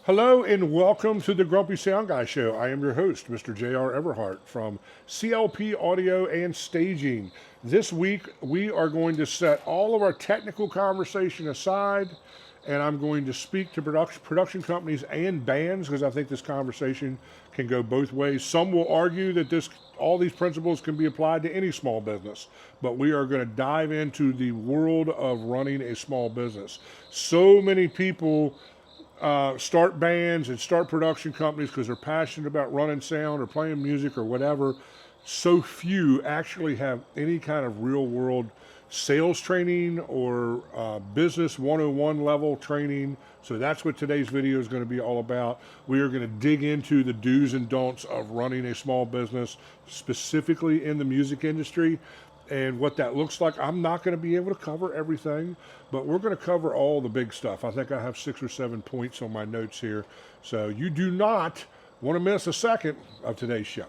Hello and welcome to the Grumpy Sound Guy Show. I am your host, Mr. J.R. Everhart from CLP Audio and Staging. This week we are going to set all of our technical conversation aside and I'm going to speak to production companies and bands because I think this conversation can go both ways. Some will argue that all these principles can be applied to any small business, but we are going to dive into the world of running a small business. So many people start bands and start production companies because they're passionate about running sound or playing music or whatever. So few actually have any kind of real world sales training or business 101 level training. So that's what today's video is going to be all about. We are going to dig into the do's and don'ts of running a small business, specifically in the music industry, and what that looks like. I'm not going to be able to cover everything, but we're going to cover all the big stuff. I think I have 6 or 7 points on my notes here. So you do not want to miss a second of today's show.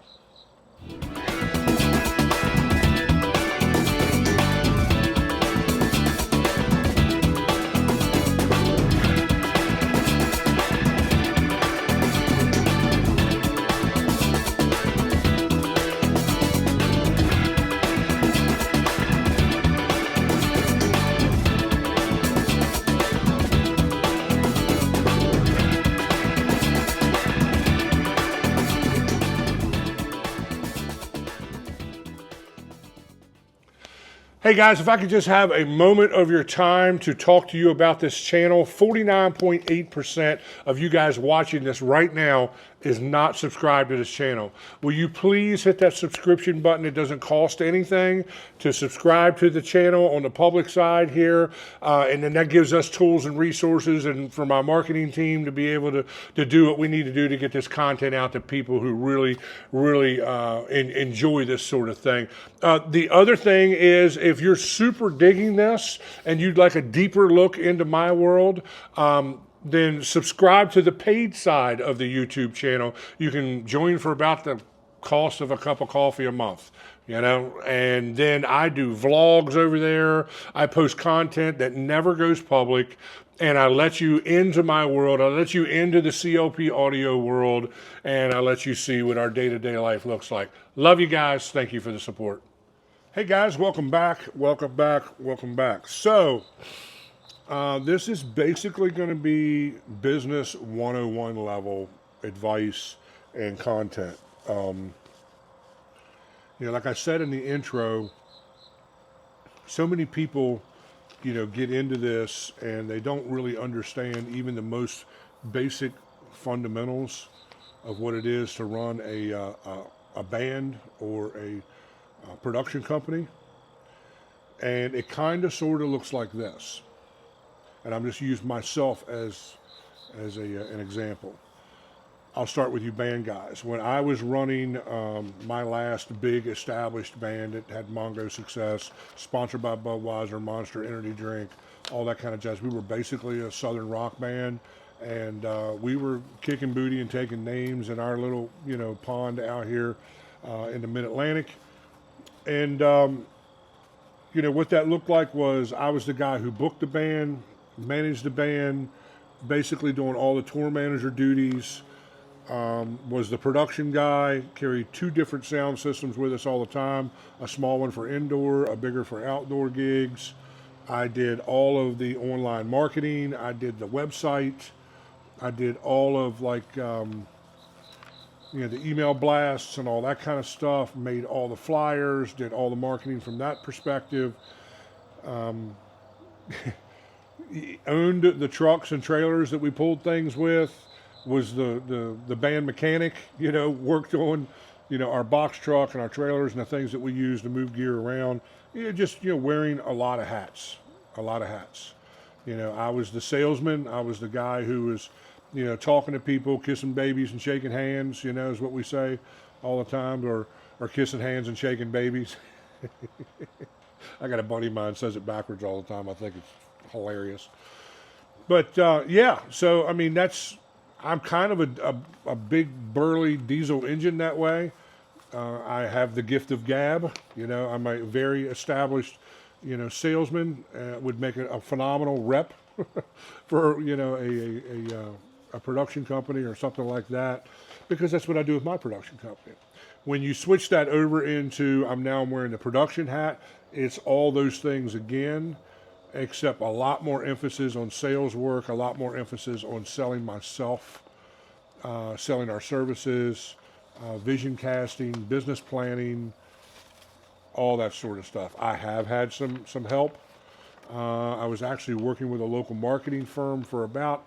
Hey guys, if I could just have a moment of your time to talk to you about this channel. 49.8% of you guys watching this right now is not subscribed to this channel. Will you please hit that subscription button? It doesn't cost anything to subscribe to the channel on the public side here. And then that gives us tools and resources and for my marketing team to be able to do what we need to do to get this content out to people who really enjoy this sort of thing. The other thing is, if you're super digging this and you'd like a deeper look into my world, then subscribe to the paid side of the YouTube channel. You can join for about the cost of a cup of coffee a month, and then I do vlogs over there. I post content that never goes public, and I let you into my world. I let you into the CLP audio world, and I let you see what our day-to-day life looks like. Love you guys. Thank you for the support. Hey guys, welcome back. So, this is basically going to be business 101 level advice and content. Like I said in the intro, so many people, get into this and they don't really understand even the most basic fundamentals of what it is to run a band or a production company. And it kind of sort of looks like this. And I'm just using myself as an example. I'll start with you band guys. When I was running my last big established band, it had Mongo success, sponsored by Budweiser, Monster Energy Drink, all that kind of jazz. We were basically a Southern rock band, and we were kicking booty and taking names in our little, pond out here in the Mid-Atlantic. And, what that looked like was I was the guy who booked the band, managed the band, basically doing all the tour manager duties, was the production guy, carried 2 different sound systems with us all the time, a small one for indoor, a bigger for outdoor gigs. I did all of the online marketing. I did the website. I did all of the email blasts and all that kind of stuff, made all the flyers, did all the marketing from that perspective. Owned the trucks and trailers that we pulled things with, was the band mechanic, worked on, our box truck and our trailers and the things that we use to move gear around. Wearing a lot of hats. I was the salesman. I was the guy who was, talking to people, kissing babies and shaking hands, is what we say all the time, or kissing hands and shaking babies. I got a buddy of mine says it backwards all the time. I think it's hilarious. But so I mean, I'm kind of a big burly diesel engine that way. I have the gift of gab. I'm a very established, salesman. Would make a phenomenal rep for a a production company or something like that, because that's what I do with my production company. When you switch that over into I'm wearing the production hat, it's all those things again, except a lot more emphasis on sales work, a lot more emphasis on selling myself, selling our services, vision casting, business planning, all that sort of stuff. I have had some help. I was actually working with a local marketing firm for about,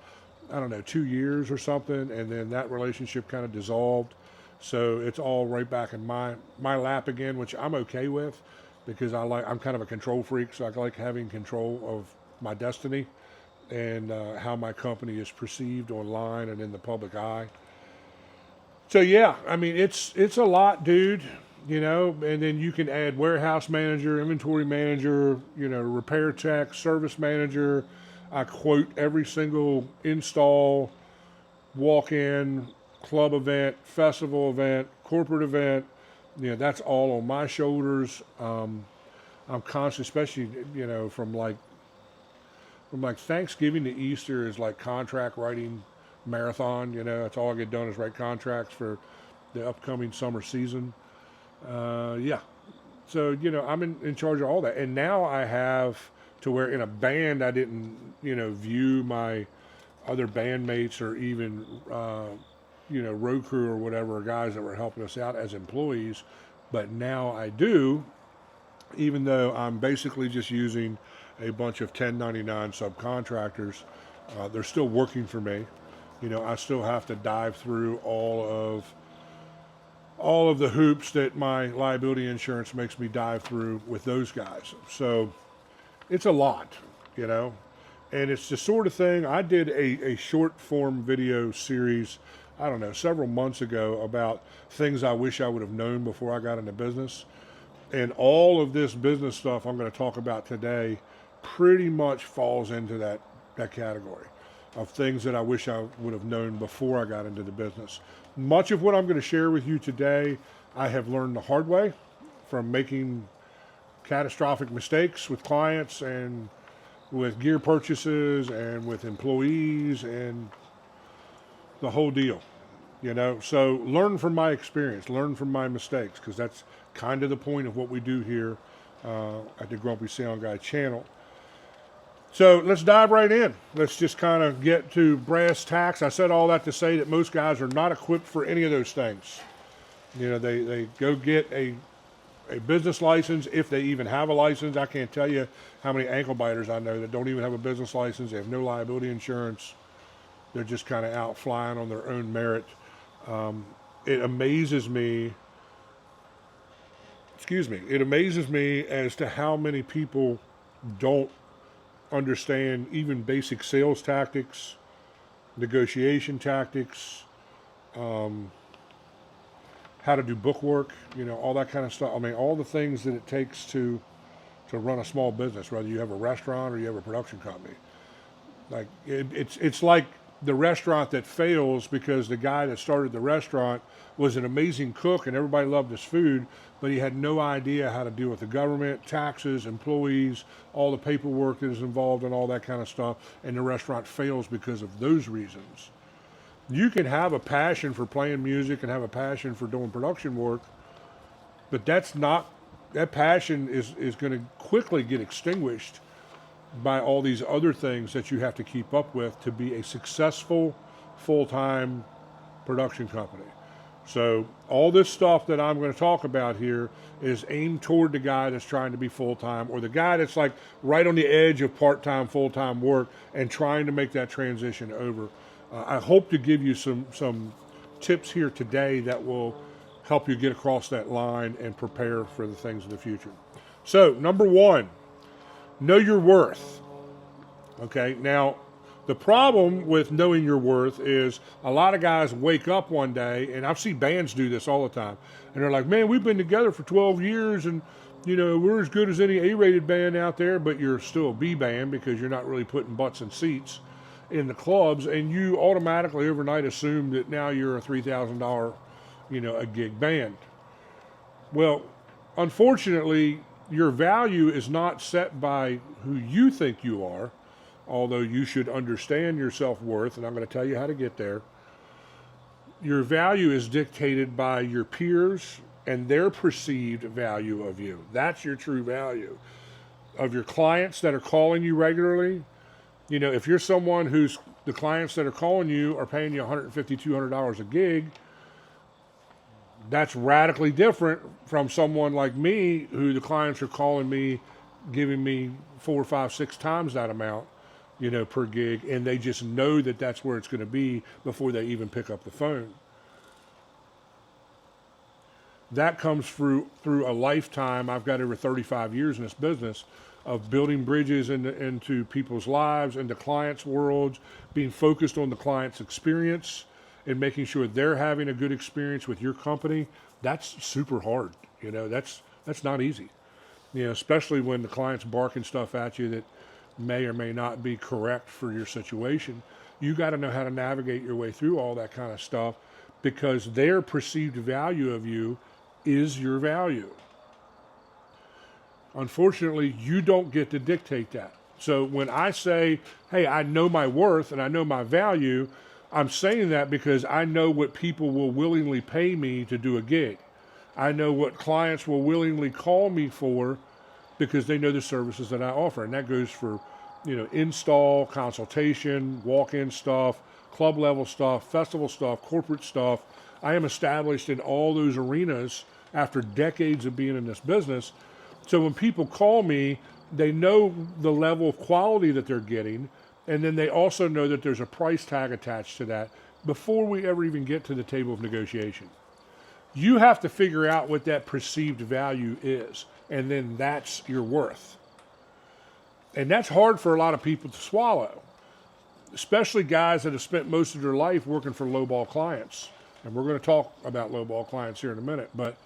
I don't know, 2 years or something, and then that relationship kind of dissolved. So it's all right back in my lap again, which I'm okay with, because I'm kind of a control freak, so I like having control of my destiny and how my company is perceived online and in the public eye. So yeah, I mean it's a lot, dude. And then you can add warehouse manager, inventory manager, repair tech, service manager. I quote every single install, walk-in, club event, festival event, corporate event. That's all on my shoulders. I'm constantly, especially from like Thanksgiving to Easter is like contract writing marathon. That's all I get done is write contracts for the upcoming summer season. Yeah. So, I'm in charge of all that. And now I have to where in a band, I didn't, view my other bandmates or even, road crew or whatever, guys that were helping us out as employees. But now I do, even though I'm basically just using a bunch of 1099 subcontractors. They're still working for me. I still have to dive through all of the hoops that my liability insurance makes me dive through with those guys. So it's a lot, and it's the sort of thing. I did a short form video series, I don't know, several months ago about things I wish I would have known before I got into business. And all of this business stuff I'm going to talk about today pretty much falls into that category of things that I wish I would have known before I got into the business. Much of what I'm going to share with you today, I have learned the hard way from making catastrophic mistakes with clients and with gear purchases and with employees and the whole deal. So learn from my experience, learn from my mistakes, because that's kind of the point of what we do here at the Grumpy Sound Guy channel. So let's dive right in. Let's just kind of get to brass tacks. I said all that to say that most guys are not equipped for any of those things. They go get a business license, if they even have a license. I can't tell you how many ankle biters I know that don't even have a business license. They have no liability insurance. They're just kind of out flying on their own merit. It amazes me as to how many people don't understand even basic sales tactics, negotiation tactics, how to do book work, all that kind of stuff. I mean, all the things that it takes to run a small business, whether you have a restaurant or you have a production company. Like it's like the restaurant that fails because the guy that started the restaurant was an amazing cook and everybody loved his food, but he had no idea how to deal with the government, taxes, employees, all the paperwork that is involved and all that kind of stuff, and the restaurant fails because of those reasons. You can have a passion for playing music and have a passion for doing production work, but that passion is going to quickly get extinguished by all these other things that you have to keep up with to be a successful full-time production company. So all this stuff that I'm going to talk about here is aimed toward the guy that's trying to be full-time, or the guy that's like right on the edge of part-time, full-time work and trying to make that transition over. I hope to give you some tips here today that will help you get across that line and prepare for the things in the future. So number one, know your worth. Okay, now the problem with knowing your worth is a lot of guys wake up one day, and I've seen bands do this all the time, and they're like, man, we've been together for 12 years and we're as good as any A-rated band out there, but you're still a B band because you're not really putting butts in seats in the clubs, and you automatically overnight assume that now you're a $3,000 a gig band. Well, unfortunately, your value is not set by who you think you are. although you should understand your self-worth, and I'm going to tell you how to get there. Your value is dictated by your peers and their perceived value of you. That's your true value. Of your clients that are calling you regularly, if you're someone who's the clients that are calling you are paying you $150, $200 a gig, that's radically different from someone like me who the clients are calling me, giving me 4, 5, 6 times that amount, per gig, and they just know that that's where it's going to be before they even pick up the phone. That comes through a lifetime. I've got over 35 years in this business of building bridges into people's lives, into clients' worlds, being focused on the client's experience and making sure they're having a good experience with your company. That's super hard. That's not easy. Especially when the client's barking stuff at you that may or may not be correct for your situation. You got to know how to navigate your way through all that kind of stuff, because their perceived value of you is your value. Unfortunately, you don't get to dictate that. So when I say, hey, I know my worth and I know my value, I'm saying that because I know what people will willingly pay me to do a gig. I know what clients will willingly call me for because they know the services that I offer. And that goes for, install, consultation, walk-in stuff, club level stuff, festival stuff, corporate stuff. I am established in all those arenas after decades of being in this business. So when people call me, they know the level of quality that they're getting, and then they also know that there's a price tag attached to that before we ever even get to the table of negotiation. You have to figure out what that perceived value is, and then that's your worth. And that's hard for a lot of people to swallow, especially guys that have spent most of their life working for lowball clients. And we're going to talk about lowball clients here in a minute, but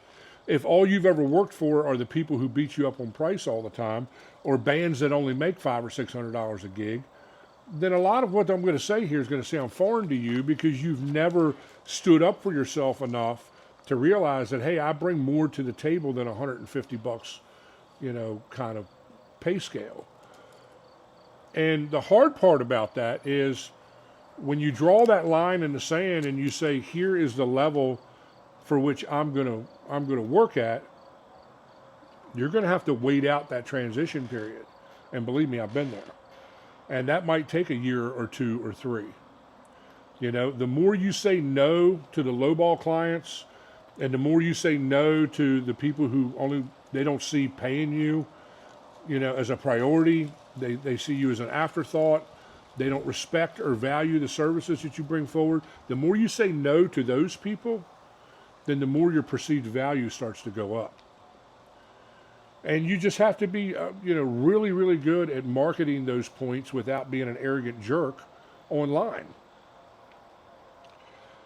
if all you've ever worked for are the people who beat you up on price all the time, or bands that only make $500 or $600 a gig, then a lot of what I'm going to say here is going to sound foreign to you because you've never stood up for yourself enough to realize that, hey, I bring more to the table than $150, kind of pay scale. And the hard part about that is when you draw that line in the sand and you say, here is the level for which I'm going to work at, you're going to have to wait out that transition period. And believe me, I've been there. And that might take a year or 2 or 3. The more you say no to the lowball clients, and the more you say no to the people who they don't see paying you, as a priority, they see you as an afterthought, they don't respect or value the services that you bring forward. The more you say no to those people, then the more your perceived value starts to go up. And you just have to be, really, really good at marketing those points without being an arrogant jerk online.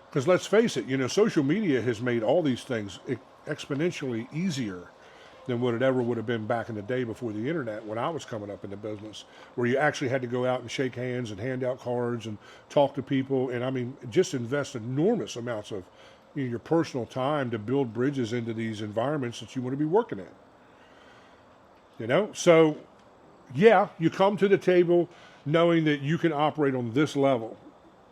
Because let's face it, social media has made all these things exponentially easier than what it ever would have been back in the day before the internet when I was coming up in the business, where you actually had to go out and shake hands and hand out cards and talk to people. And just invest enormous amounts of your personal time to build bridges into these environments that you want to be working in. So yeah, you come to the table knowing that you can operate on this level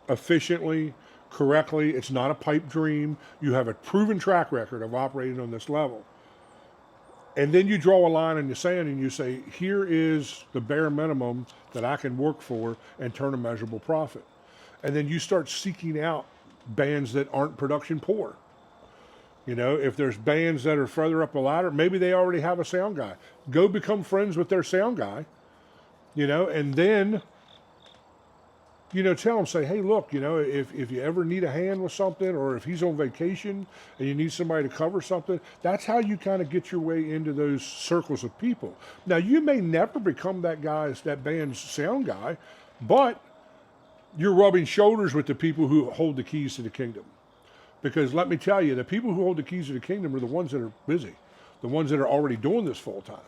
efficiently, correctly. It's not a pipe dream. You have a proven track record of operating on this level. And then you draw a line in the sand and you say, here is the bare minimum that I can work for and turn a measurable profit. And then you start seeking out bands that aren't production poor. If there's bands that are further up the ladder, maybe they already have a sound guy. Go become friends with their sound guy, and then, tell them, say, hey, look, if you ever need a hand with something, or if he's on vacation and you need somebody to cover something, that's how you kind of get your way into those circles of people. Now, you may never become that band's sound guy, but you're rubbing shoulders with the people who hold the keys to the kingdom. Because let me tell you, the people who hold the keys to the kingdom are the ones that are busy, the ones that are already doing this full time.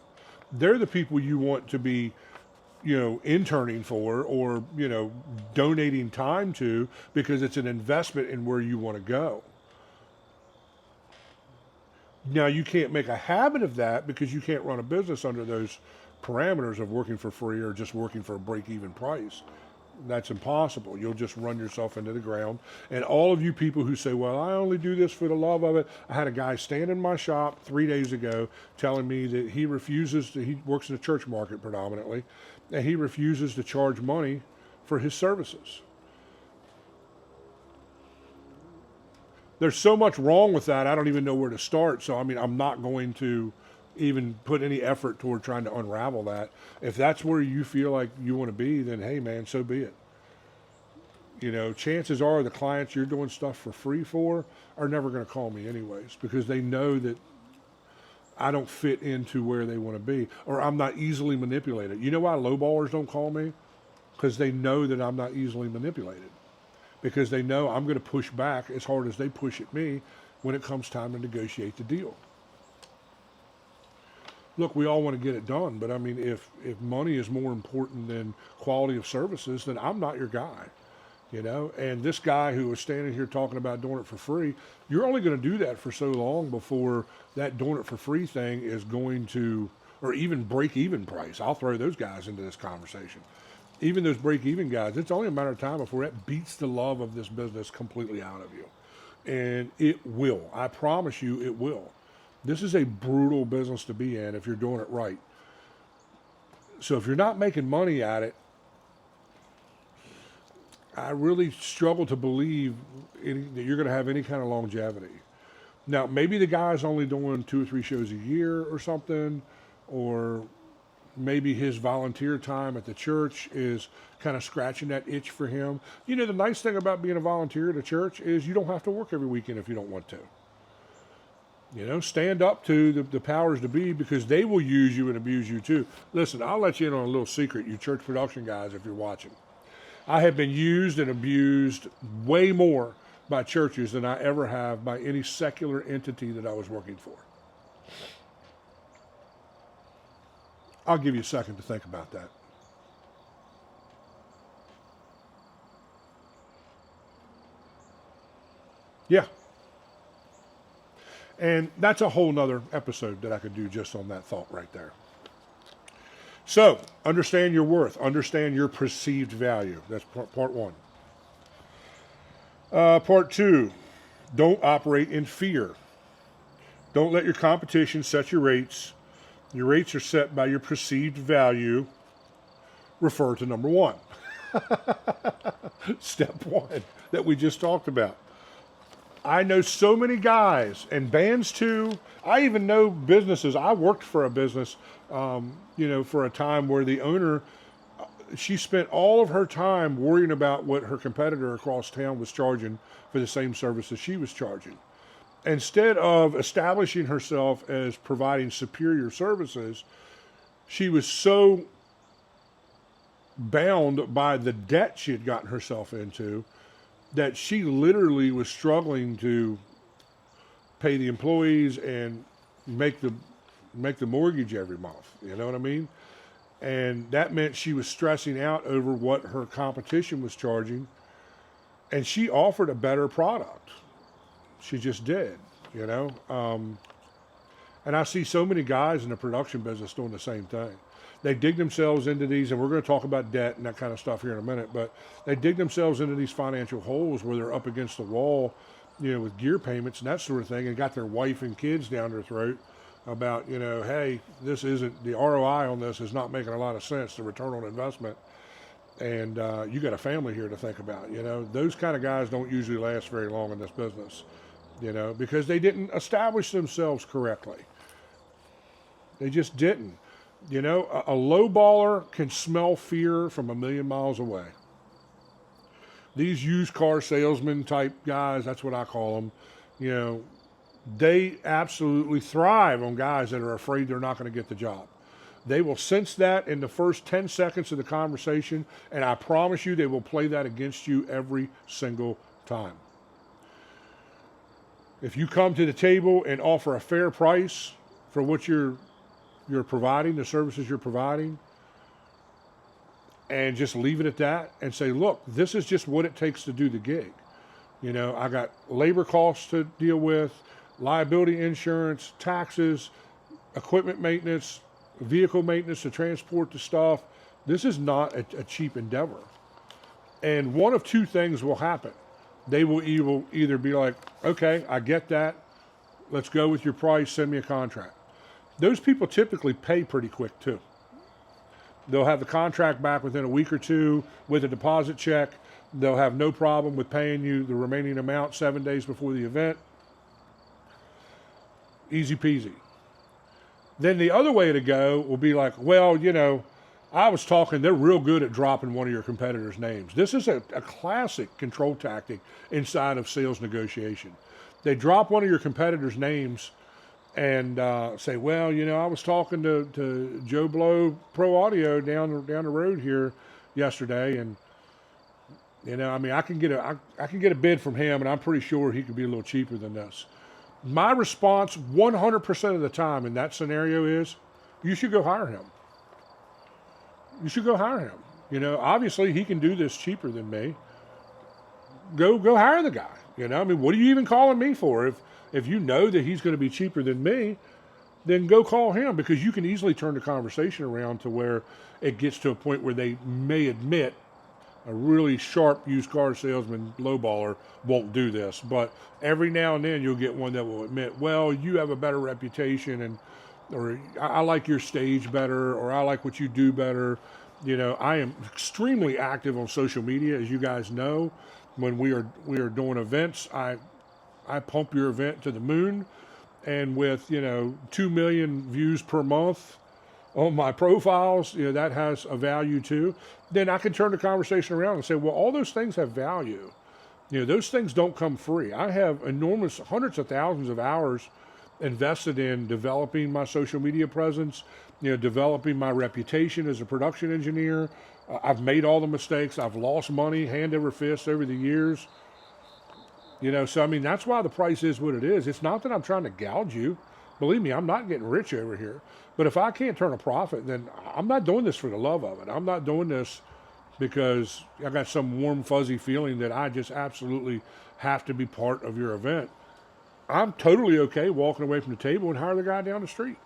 They're the people you want to be, interning for or, donating time to, because it's an investment in where you want to go. Now, you can't make a habit of that because you can't run a business under those parameters of working for free or just working for a break-even price. That's impossible. You'll just run yourself into the ground. And all of you people who say, well, I only do this for the love of it. I had a guy stand in my shop 3 days ago telling me that he works in the church market predominantly, and he refuses to charge money for his services. There's so much wrong with that, I don't even know where to start. So, I mean, I'm not going to even put any effort toward trying to unravel that. If that's where you feel like you want to be, then hey, man, so be it. You know, chances are the clients you're doing stuff for free for are never going to call me anyways, because they know that I don't fit into where they want to be, or I'm not easily manipulated. You know why lowballers don't call me? Because they know that I'm not easily manipulated. Because they know I'm going to push back as hard as they push at me when it comes time to negotiate the deal. Look, we all want to get it done, but I mean, if money is more important than quality of services, then I'm not your guy, you know? And this guy who was standing here talking about doing it for free, you're only going to do that for so long before that doing it for free thing is going to, or even break-even price. I'll throw those guys into this conversation. Even those break-even guys, it's only a matter of time before that beats the love of this business completely out of you. And it will. I promise you it will. This is a brutal business to be in if you're doing it right. So if you're not making money at it, I really struggle to believe that you're going to have any kind of longevity. Now, maybe the guy's only doing 2 or 3 shows a year or something, or maybe his volunteer time at the church is kind of scratching that itch for him. You know, the nice thing about being a volunteer at a church is you don't have to work every weekend if you don't want to. You know, stand up to the powers to be, because they will use you and abuse you too. Listen, I'll let you in on a little secret, you church production guys, if you're watching. I have been used and abused way more by churches than I ever have by any secular entity that I was working for. I'll give you a second to think about that. Yeah. And that's a whole nother episode that I could do just on that thought right there. So, understand your worth. Understand your perceived value. That's part one. Part two, don't operate in fear. Don't let your competition set your rates. Your rates are set by your perceived value. Refer to number one. Step one that we just talked about. I know so many guys, and bands too. I even know businesses. I worked for a business, for a time where the owner, she spent all of her time worrying about what her competitor across town was charging for the same services she was charging. Instead of establishing herself as providing superior services, she was so bound by the debt she had gotten herself into that she literally was struggling to pay the employees and make the mortgage every month. You know what I mean? And that meant she was stressing out over what her competition was charging, and she offered a better product. She just did, you know? And I see so many guys in the production business doing the same thing. They dig themselves into these, and we're going to talk about debt and that kind of stuff here in a minute, but they dig themselves into these financial holes where they're up against the wall, with gear payments and that sort of thing, and got their wife and kids down their throat about, hey, this isn't, the ROI on this is not making a lot of sense, the return on investment. And you got a family here to think about, Those kind of guys don't usually last very long in this business, because they didn't establish themselves correctly. They just didn't. A low baller can smell fear from a million miles away. These used car salesman type guys, that's what I call them, they absolutely thrive on guys that are afraid they're not going to get the job. They will sense that in the first 10 seconds of the conversation, and I promise you they will play that against you every single time. If you come to the table and offer a fair price for what you're providing, the services you're providing, and just leave it at that and say, look, this is just what it takes to do the gig. I got labor costs to deal with, liability insurance, taxes, equipment maintenance, vehicle maintenance to transport the stuff. This is not a cheap endeavor. And one of two things will happen. They will either be like, okay, I get that. Let's go with your price. Send me a contract. Those people typically pay pretty quick too. They'll have the contract back within a week or two with a deposit check. They'll have no problem with paying you the remaining amount 7 days before the event. Easy peasy. Then the other way to go will be like, well, I was talking, they're real good at dropping one of your competitors' names. This is a classic control tactic inside of sales negotiation. They drop one of your competitors' names and say, well, I was talking to Joe Blow Pro Audio down the road here yesterday, and I can get a bid from him, and I'm pretty sure he could be a little cheaper than this. My response 100% of the time in that scenario is, you should go hire him. You should go hire him. Obviously he can do this cheaper than me. Go hire the guy. What are you even calling me for? If you know that he's going to be cheaper than me, then go call him, because you can easily turn the conversation around to where it gets to a point where they may admit a really sharp used car salesman, lowballer, won't do this. But every now and then you'll get one that will admit, well, you have a better reputation, or I like your stage better, or I like what you do better. I am extremely active on social media, as you guys know. When we are doing events, I pump your event to the moon. And with 2 million views per month on my profiles, that has a value too. Then I can turn the conversation around and say, well, all those things have value. Those things don't come free. I have enormous, hundreds of thousands of hours invested in developing my social media presence, developing my reputation as a production engineer. I've made all the mistakes. I've lost money hand over fist over the years. So that's why the price is what it is. It's not that I'm trying to gouge you. Believe me, I'm not getting rich over here. But if I can't turn a profit, then I'm not doing this for the love of it. I'm not doing this because I got some warm, fuzzy feeling that I just absolutely have to be part of your event. I'm totally okay walking away from the table and hire the guy down the street.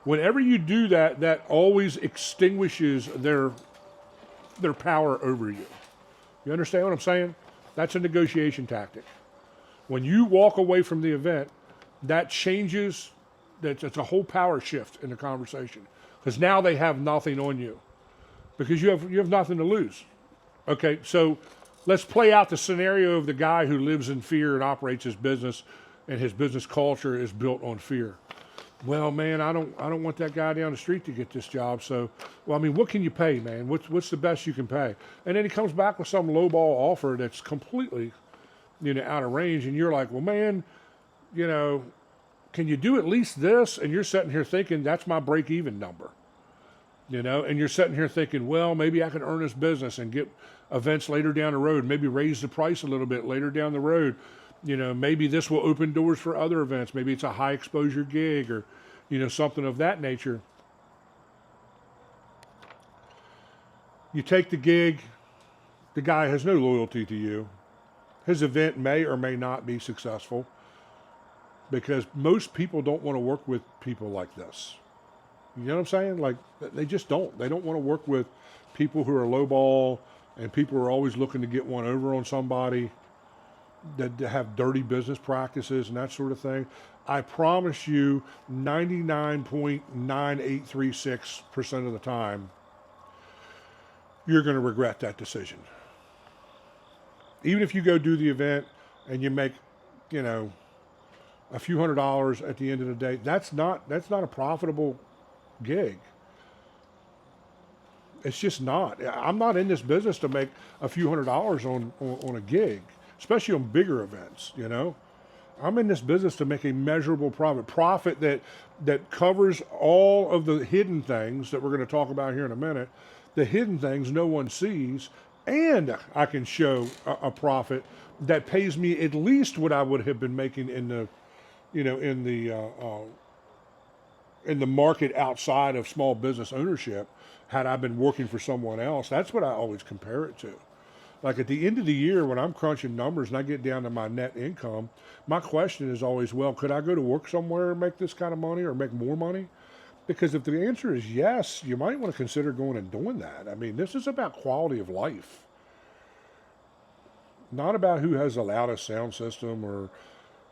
Whenever you do that, that always extinguishes their power over you. You understand what I'm saying? That's a negotiation tactic. When you walk away from the event, that changes, it's a whole power shift in the conversation. Because now they have nothing on you. Because you have nothing to lose. Okay, so let's play out the scenario of the guy who lives in fear and operates his business, and his business culture is built on fear. Well, man, I don't want that guy down the street to get this job. So, what can you pay, man? What's the best you can pay? And then he comes back with some lowball offer that's completely, out of range. And you're like, well, man, can you do at least this? And you're sitting here thinking, that's my break-even number. And you're sitting here thinking, well, maybe I can earn this business and get events later down the road, maybe raise the price a little bit later down the road. Maybe this will open doors for other events. Maybe it's a high exposure gig or, something of that nature. You take the gig, the guy has no loyalty to you. His event may or may not be successful because most people don't want to work with people like this. You know what I'm saying? Like, they just don't. They don't want to work with people who are lowball and people who are always looking to get one over on somebody, that have dirty business practices and that sort of thing. I promise you 99.9836% of the time, you're going to regret that decision. Even if you go do the event and you make, a few $100s at the end of the day, that's not a profitable gig. It's just not. I'm not in this business to make a few $100s on a gig, especially on bigger events, I'm in this business to make a measurable profit that covers all of the hidden things that we're going to talk about here in a minute, the hidden things no one sees, and I can show a profit that pays me at least what I would have been making in the, in the market outside of small business ownership had I been working for someone else. That's what I always compare it to. Like at the end of the year, when I'm crunching numbers and I get down to my net income, my question is always, well, could I go to work somewhere and make this kind of money or make more money? Because if the answer is yes, you might want to consider going and doing that. I mean, this is about quality of life, not about who has the loudest sound system or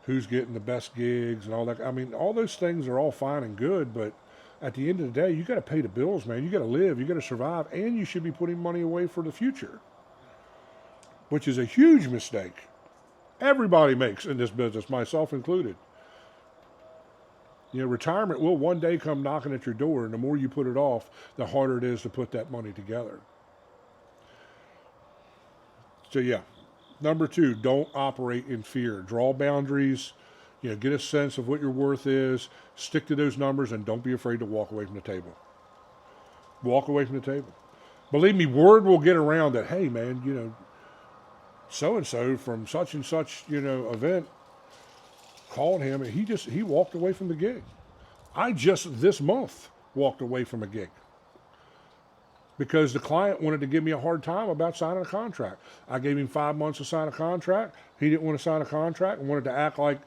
who's getting the best gigs and all that. I mean, all those things are all fine and good, but at the end of the day, you got to pay the bills, man. You got to live, you got to survive, and you should be putting money away for the future, which is a huge mistake. Everybody makes in this business, myself included. You know, retirement will one day come knocking at your door, and the more you put it off, the harder it is to put that money together. So yeah, number 2, don't operate in fear. Draw boundaries, you know, get a sense of what your worth is, stick to those numbers, and don't be afraid to walk away from the table. Walk away from the table. Believe me, word will get around that, hey man, you know, so-and-so from such and such, you know, event called him and he walked away from the gig. I just this month walked away from a gig because the client wanted to give me a hard time about signing a contract. I gave him 5 months to sign a contract. He didn't want to sign a contract and wanted to act like,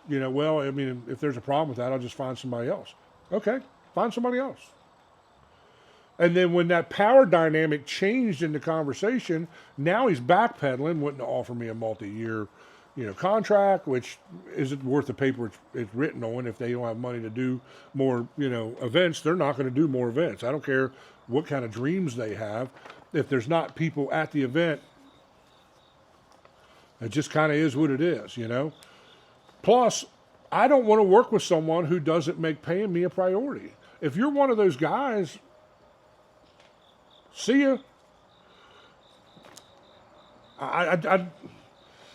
you know, well, I mean, if there's a problem with that, I'll just find somebody else. Okay, find somebody else. And then when that power dynamic changed in the conversation, now he's backpedaling, wanting to offer me a multi-year, you know, contract, which isn't worth the paper it's written on. If they don't have money to do more, you know, events, they're not going to do more events. I don't care what kind of dreams they have. If there's not people at the event, it just kind of is what it is, you know. Plus, I don't want to work with someone who doesn't make paying me a priority. If you're one of those guys, see ya.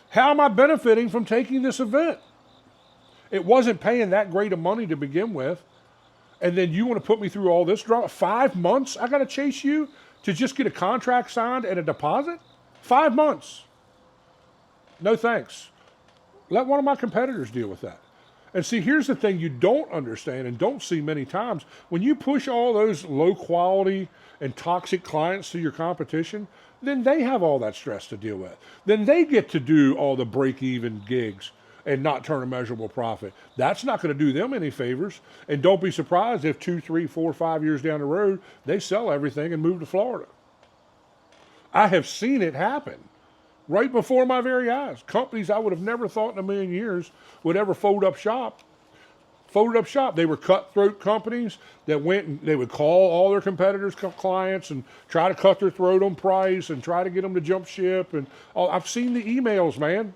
How am I benefiting from taking this event? It wasn't paying that great of money to begin with. And then you want to put me through all this drama? 5 months I got to chase you to just get a contract signed and a deposit? 5 months. No thanks. Let one of my competitors deal with that. And see, here's the thing you don't understand and don't see many times. When you push all those low quality and toxic clients to your competition, then they have all that stress to deal with. Then they get to do all the break-even gigs and not turn a measurable profit. That's not going to do them any favors. And don't be surprised if 2, 3, 4, 5 years down the road, they sell everything and move to Florida. I have seen it happen right before my very eyes. Companies I would have never thought in a million years would ever fold up shop. They were cutthroat companies that went and they would call all their competitors' clients and try to cut their throat on price and try to get them to jump ship. And all. I've seen the emails, man.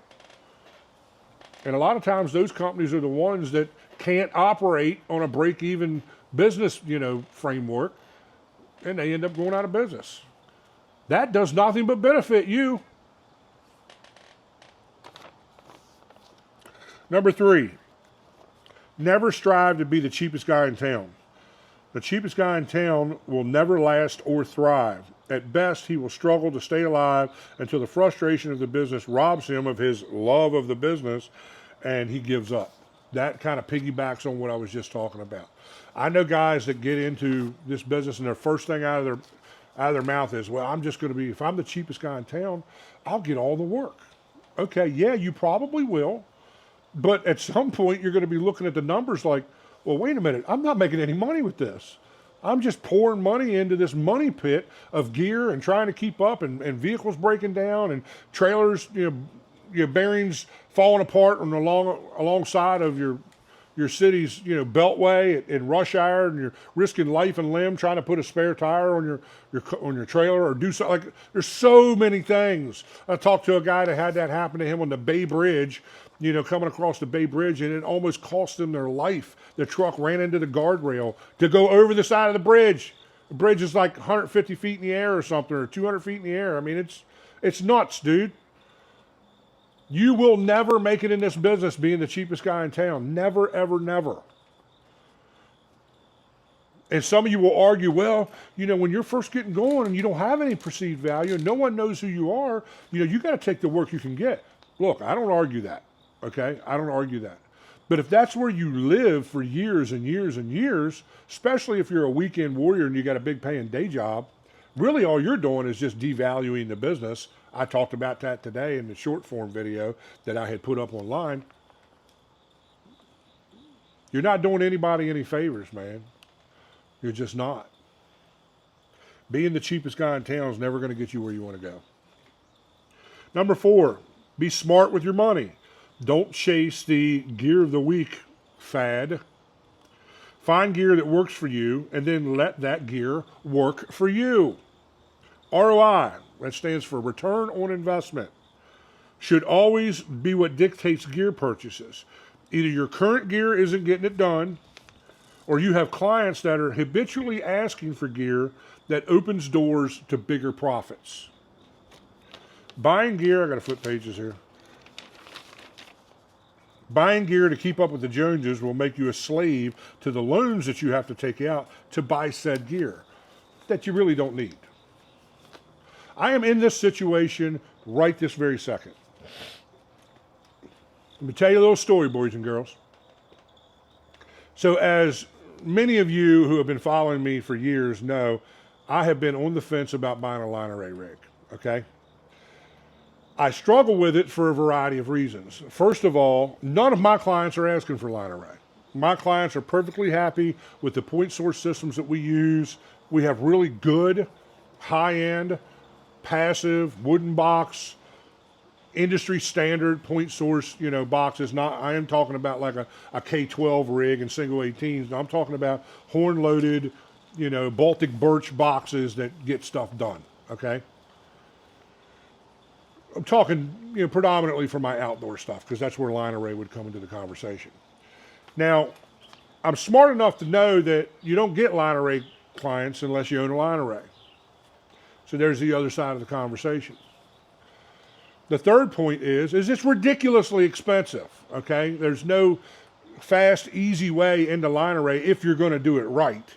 And a lot of times those companies are the ones that can't operate on a break-even business, you know, framework, and they end up going out of business. That does nothing but benefit you. Number 3, never strive to be the cheapest guy in town. The cheapest guy in town will never last or thrive. At best, he will struggle to stay alive until the frustration of the business robs him of his love of the business and he gives up. That kind of piggybacks on what I was just talking about. I know guys that get into this business and their first thing out of their mouth is, well, I'm just going to be, if I'm the cheapest guy in town, I'll get all the work. Okay, yeah, you probably will. But at some point, you're going to be looking at the numbers like, well, wait a minute, I'm not making any money with this. I'm just pouring money into this money pit of gear and trying to keep up and vehicles breaking down and trailers, your bearings falling apart on alongside of your city's, beltway in rush hour, and you're risking life and limb trying to put a spare tire on your trailer or do something. Like, there's so many things. I talked to a guy that had that happen to him on the Bay Bridge, coming across the Bay Bridge, and it almost cost them their life. The truck ran into the guardrail to go over the side of the bridge. The bridge is like 150 feet in the air or something, or 200 feet in the air. I mean, it's nuts, dude. You will never make it in this business being the cheapest guy in town. Never, ever, never. And some of you will argue, well, when you're first getting going and you don't have any perceived value and no one knows who you are, you got to take the work you can get. Look, I don't argue that, okay? I don't argue that. But if that's where you live for years and years and years, especially if you're a weekend warrior and you got a big paying day job, really all you're doing is just devaluing the business. I talked about that today in the short form video that I had put up online. You're not doing anybody any favors, man. You're just not. Being the cheapest guy in town is never going to get you where you want to go. Number 4, be smart with your money. Don't chase the gear of the week fad. Find gear that works for you and then let that gear work for you. ROI, that stands for return on investment, should always be what dictates gear purchases. Either your current gear isn't getting it done, or you have clients that are habitually asking for gear that opens doors to bigger profits. Buying gear, I got to flip pages here. Buying gear to keep up with the Joneses will make you a slave to the loans that you have to take out to buy said gear that you really don't need. I am in this situation right this very second. Let me tell you a little story, boys and girls. So as many of you who have been following me for years know, I have been on the fence about buying a Line Array rig, okay? I struggle with it for a variety of reasons. First of all, none of my clients are asking for Line Array. My clients are perfectly happy with the point source systems that we use. We have really good, high-end, passive, wooden box, industry standard point source, boxes. I am talking about like a K12 rig and single 18s. No, I'm talking about horn loaded, Baltic birch boxes that get stuff done, okay? I'm talking, predominantly for my outdoor stuff because that's where Line Array would come into the conversation. Now, I'm smart enough to know that you don't get Line Array clients unless you own a Line Array. So there's the other side of the conversation. The third point is it's ridiculously expensive, okay? There's no fast, easy way into Line Array if you're going to do it right.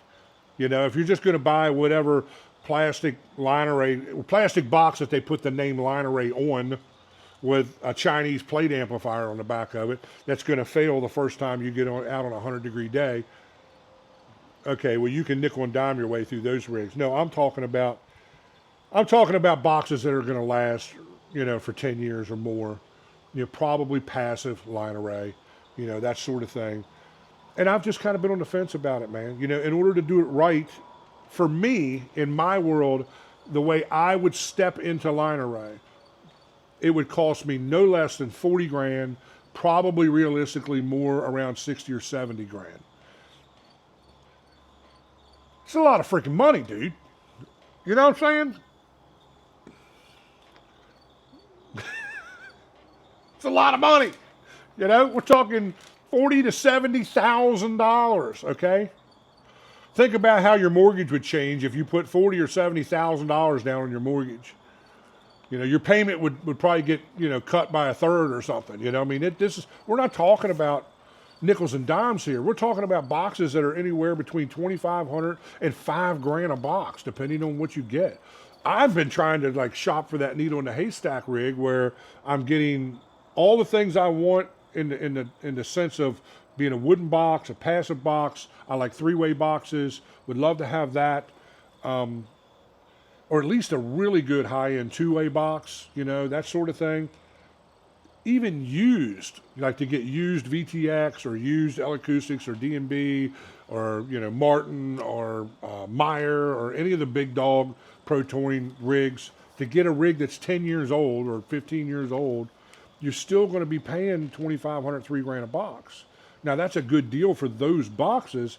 If you're just going to buy whatever plastic box that they put the name Line Array on with a Chinese plate amplifier on the back of it that's going to fail the first time you get out on a 100-degree day. Okay, well, you can nickel and dime your way through those rigs. No, I'm talking about boxes that are going to last, for 10 years or more. Probably passive Line Array, that sort of thing. And I've just kind of been on the fence about it, man. In order to do it right, for me, in my world, the way I would step into Line Array, it would cost me no less than 40 grand, probably realistically more around 60 or 70 grand. It's a lot of freaking money, dude. You know what I'm saying? It's a lot of money. We're talking $40,000 to $70,000, okay? Think about how your mortgage would change if you put $40,000 or $70,000 down on your mortgage. Your payment would probably get, cut by a third or something. We're not talking about nickels and dimes here. We're talking about boxes that are anywhere between $2,500 and $5,000 a box, depending on what you get. I've been trying to shop for that needle in the haystack rig where I'm getting all the things I want in the sense of being a wooden box, a passive box. I like 3-way boxes. Would love to have that, or at least a really good high-end 2-way box. That sort of thing. Even used, to get used VTX or used L-Acoustics or D&B or Martin or Meyer or any of the big dog Pro Touring rigs. To get a rig that's 10 years old or 15 years old, you're still going to be paying $2,500, $3,000 a box. Now that's a good deal for those boxes,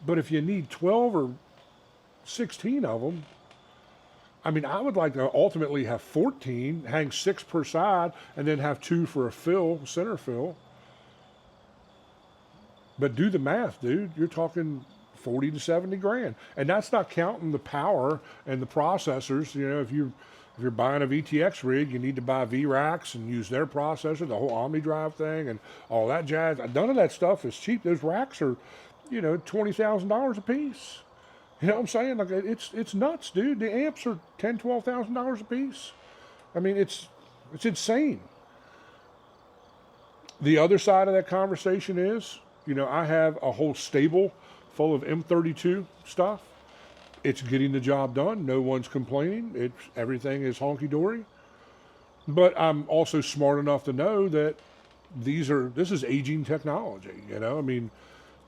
but if you need 12 or 16 of them, I would like to ultimately have 14, hang 6 per side, and then have 2 for a center fill. But do the math, dude. You're talking 40 to 70 grand. And that's not counting the power and the processors. If you're buying a VTX rig, you need to buy V-Racks and use their processor, the whole OmniDrive thing and all that jazz. None of that stuff is cheap. Those racks are, $20,000 a piece. You know what I'm saying? It's nuts, dude. The amps are $10,000, $12,000 a piece. It's insane. The other side of that conversation is, I have a whole stable full of M32 stuff. It's getting the job done. No one's complaining. Everything is honky-dory. But I'm also smart enough to know that this is aging technology.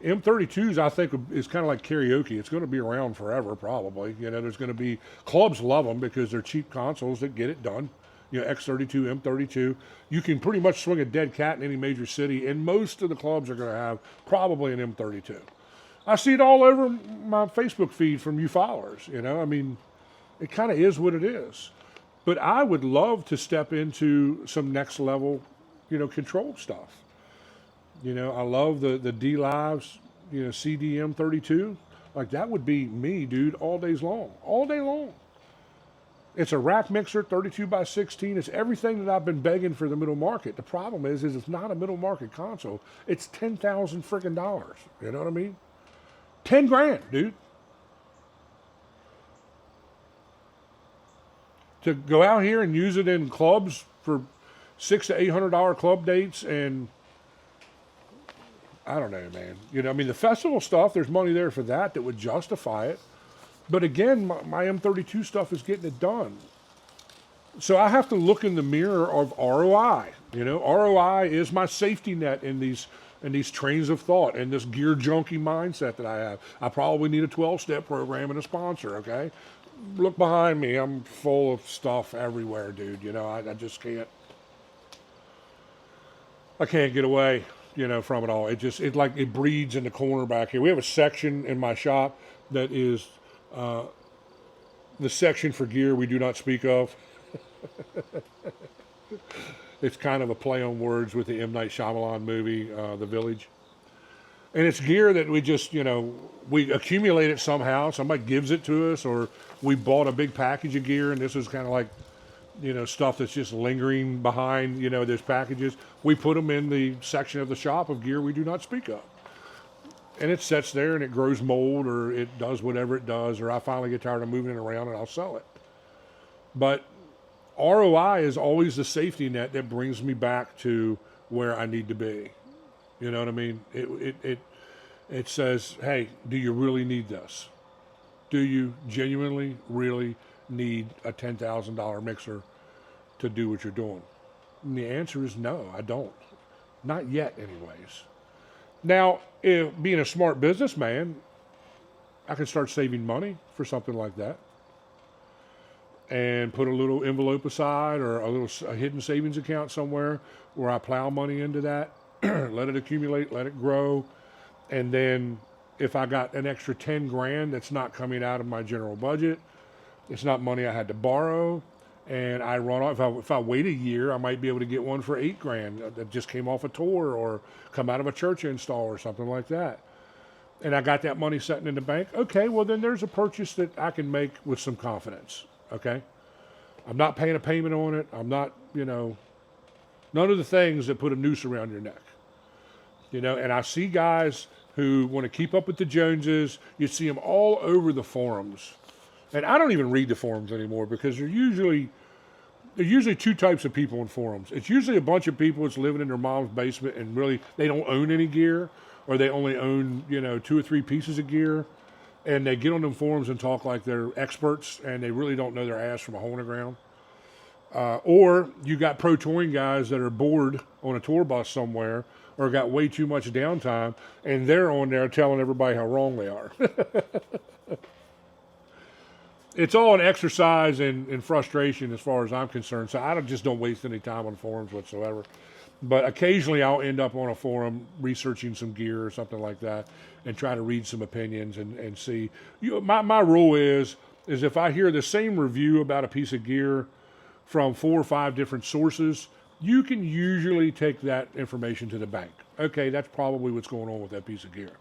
M32s, I think, is kind of like karaoke. It's going to be around forever, probably. You know, there's going to be clubs love them because they're cheap consoles that get it done. You know, X32, M32. You can pretty much swing a dead cat in any major city, and most of the clubs are going to have probably an M32. I see it all over my Facebook feed from you followers. You know, I mean, it kind of is what it is. But I would love to step into some next level, you know, control stuff. You know, I love the D Lives, you know, CDM 32. Like that would be me, dude, all days long, all day long. It's a rack mixer, 32 by 16. It's everything that I've been begging for the middle market. The problem is it's not a middle market console. It's 10,000 freaking dollars. You know what I mean? 10 grand, dude. To go out here and use it in clubs for $600 to $800 club dates, and I don't know, man. You know, I mean, the festival stuff, there's money there for that would justify it. But again, my M32 stuff is getting it done. So I have to look in the mirror of ROI. You know, ROI is my safety net in these trains of thought and this gear junkie mindset that I have. I probably need a 12-step program and a sponsor, okay? Look behind me. I'm full of stuff everywhere, dude. You know, I just can't. I can't get away, you know, from it all. It like it breeds in the corner back here. We have a section in my shop that is the section for gear we do not speak of. It's kind of a play on words with the M. Night Shyamalan movie, The Village. And it's gear that we just, you know, we accumulate it somehow. Somebody gives it to us, or we bought a big package of gear, and this is kind of like, you know, stuff that's just lingering behind, you know, those packages. We put them in the section of the shop of gear we do not speak of. And it sits there and it grows mold, or it does whatever it does, or I finally get tired of moving it around and I'll sell it. But ROI is always the safety net that brings me back to where I need to be. You know what I mean? It says, hey, do you really need this? Do you genuinely, really need a $10,000 mixer to do what you're doing? And the answer is no, I don't. Not yet, anyways. Now, if being a smart businessman, I can start saving money for something like that and put a little envelope aside or a hidden savings account somewhere where I plow money into that, let it accumulate, let it grow. And then if I got an extra 10 grand that's not coming out of my general budget, it's not money I had to borrow, and I run off. If I wait a year, I might be able to get one for 8 grand that just came off a tour or come out of a church install or something like that. And I got that money sitting in the bank. Okay, well then there's a purchase that I can make with some confidence. Okay, I'm not paying a payment on it. I'm not, you know, none of the things that put a noose around your neck. You know, and I see guys who want to keep up with the Joneses. You see them all over the forums. And I don't even read the forums anymore because there's usually two types of people in forums. It's usually a bunch of people that's living in their mom's basement and really they don't own any gear, or they only own, you know, 2 or 3 pieces of gear, and they get on them forums and talk like they're experts and they really don't know their ass from a hole in the ground. Or you got pro touring guys that are bored on a tour bus somewhere or got way too much downtime, and they're on there telling everybody how wrong they are. It's all an exercise in frustration as far as I'm concerned. So I just don't waste any time on forums whatsoever. But occasionally I'll end up on a forum researching some gear or something like that and try to read some opinions and see. My rule is if I hear the same review about a piece of gear from 4 or 5 different sources, you can usually take that information to the bank. Okay, that's probably what's going on with that piece of gear.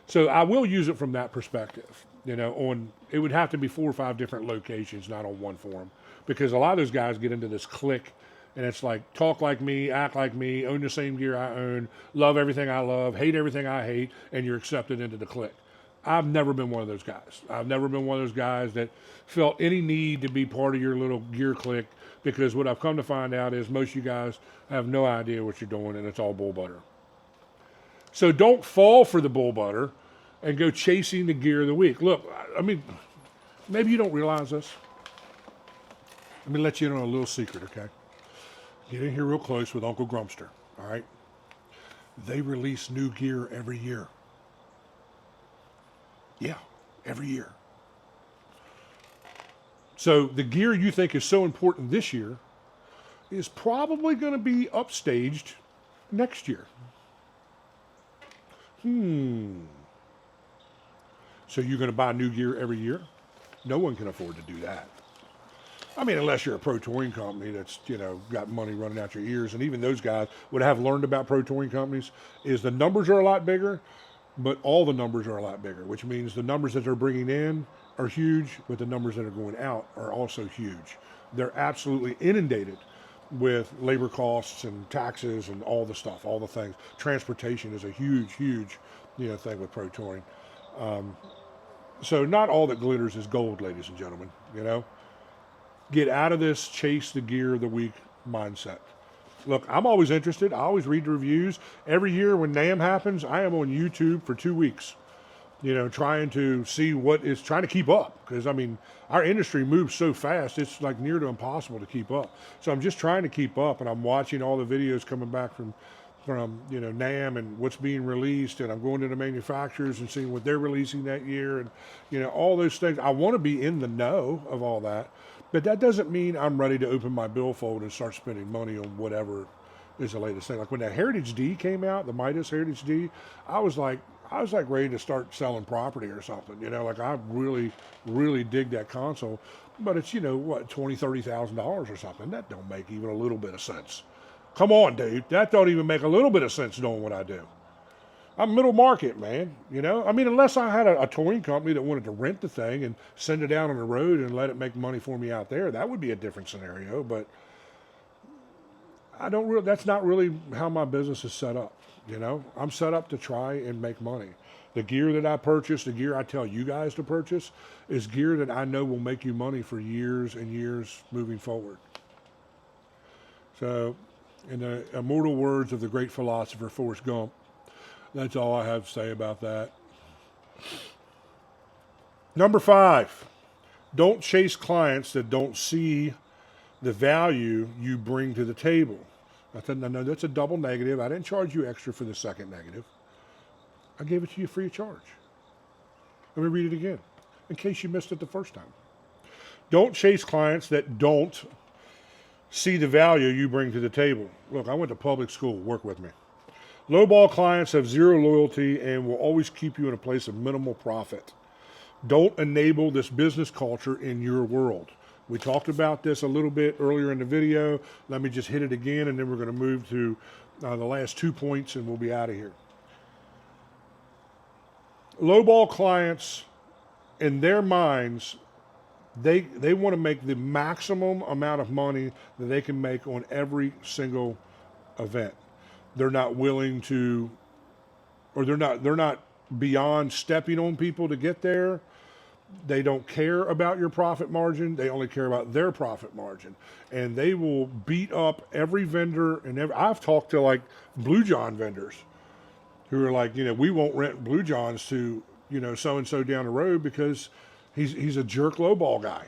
So I will use it from that perspective. You know, it would have to be 4 or 5 different locations, not on one forum, because a lot of those guys get into this clique, and it's like talk like me, act like me, own the same gear I own, love everything I love, hate everything I hate, and you're accepted into the clique. I've never been one of those guys. I've never been one of those guys that felt any need to be part of your little gear clique, because what I've come to find out is most of you guys have no idea what you're doing, and it's all bull butter. So don't fall for the bull butter and go chasing the gear of the week. Look, I mean, maybe you don't realize this. Let me let you in on a little secret, okay? Get in here real close with Uncle Grumpster, all right? They release new gear every year. Yeah, every year. So the gear you think is so important this year is probably going to be upstaged next year. So you're going to buy new gear every year? No one can afford to do that. I mean, unless you're a pro touring company that's, got money running out your ears. And even those guys, what I have learned about pro touring companies is the numbers are a lot bigger, but all the numbers are a lot bigger, which means the numbers that they're bringing in are huge, but the numbers that are going out are also huge. They're absolutely inundated with labor costs and taxes and all the stuff, all the things. Transportation is a huge, huge, thing with pro touring. So not all that glitters is gold, ladies and gentlemen, Get out of this chase the gear of the week mindset. Look, I'm always interested. I always read the reviews. Every year when NAMM happens, I am on YouTube for 2 weeks, trying to see trying to keep up. Because, our industry moves so fast, it's like near to impossible to keep up. So I'm just trying to keep up, and I'm watching all the videos coming back from NAMM and what's being released, and I'm going to the manufacturers and seeing what they're releasing that year, and all those things. I want to be in the know of all that, but that doesn't mean I'm ready to open my billfold and start spending money on whatever is the latest thing. Like when that Heritage D came out, the Midas Heritage D, I was like ready to start selling property or something. Like I really, really dig that console, but it's $20,000-$30,000 or something. That don't make even a little bit of sense. Come on, dude. That don't even make a little bit of sense doing what I do. I'm middle market, man. Unless I had a touring company that wanted to rent the thing and send it out on the road and let it make money for me out there, that would be a different scenario. But that's not really how my business is set up. I'm set up to try and make money. The gear that I purchase, the gear I tell you guys to purchase, is gear that I know will make you money for years and years moving forward. So, in the immortal words of the great philosopher Forrest Gump, that's all I have to say about that. Number 5, don't chase clients that don't see the value you bring to the table. I know that's a double negative. I didn't charge you extra for the second negative. I gave it to you free of charge. Let me read it again, in case you missed it the first time. Don't chase clients that don't see the value you bring to the table. Look, I went to public school. Work with me. Lowball clients have zero loyalty and will always keep you in a place of minimal profit. Don't enable this business culture in your world. We talked about this a little bit earlier in the video. Let me just hit it again, and then we're going to move to the last 2 points, and we'll be out of here. Lowball clients, in their minds, they want to make the maximum amount of money that they can make on every single event. They're not willing to, or they're not beyond stepping on people to get there. They don't care about your profit margin. They only care about their profit margin. And they will beat up every vendor. I've talked to like Blue John vendors who are like, we won't rent Blue Johns to, so-and-so down the road because he's a jerk lowball guy.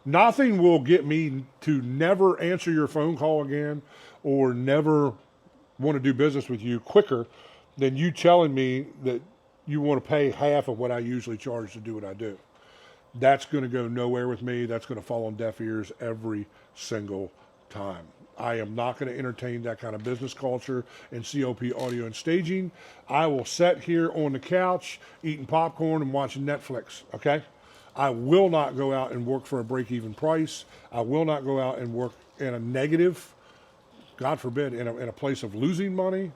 Nothing will get me to never answer your phone call again or never want to do business with you quicker than you telling me that you want to pay half of what I usually charge to do what I do. That's going to go nowhere with me. That's going to fall on deaf ears every single time. I am not going to entertain that kind of business culture in COP Audio and Staging. I will sit here on the couch eating popcorn and watching Netflix, okay? I will not go out and work for a break-even price. I will not go out and work in a negative, God forbid, in a place of losing money.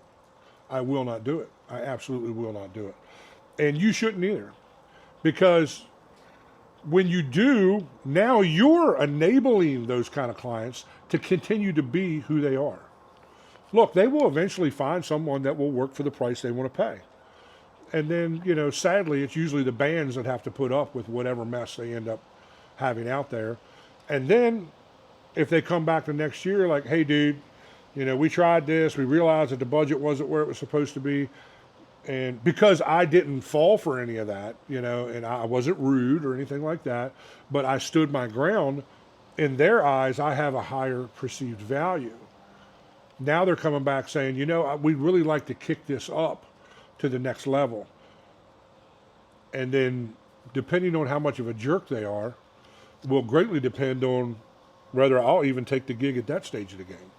I will not do it. I absolutely will not do it. And you shouldn't either. Because when you do, now you're enabling those kind of clients to continue to be who they are. Look, they will eventually find someone that will work for the price they want to pay. And then, sadly, it's usually the bands that have to put up with whatever mess they end up having out there. And then if they come back the next year like, hey, dude, we tried this. We realized that the budget wasn't where it was supposed to be. And because I didn't fall for any of that, and I wasn't rude or anything like that, but I stood my ground, in their eyes, I have a higher perceived value. Now they're coming back saying, we'd really like to kick this up to the next level. And then depending on how much of a jerk they are will greatly depend on whether I'll even take the gig at that stage of the game.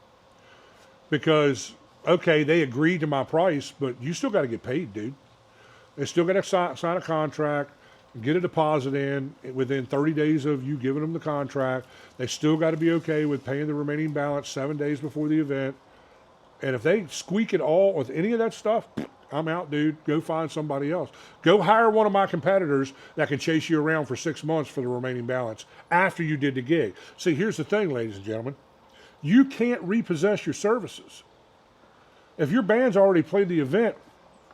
Because, okay, they agreed to my price, but you still got to get paid, dude. They still got to sign a contract, get a deposit in within 30 days of you giving them the contract. They still got to be okay with paying the remaining balance 7 days before the event. And if they squeak at all with any of that stuff, I'm out, dude. Go find somebody else. Go hire one of my competitors that can chase you around for 6 months for the remaining balance after you did the gig. See, here's the thing, ladies and gentlemen. You can't repossess your services. If your band's already played the event,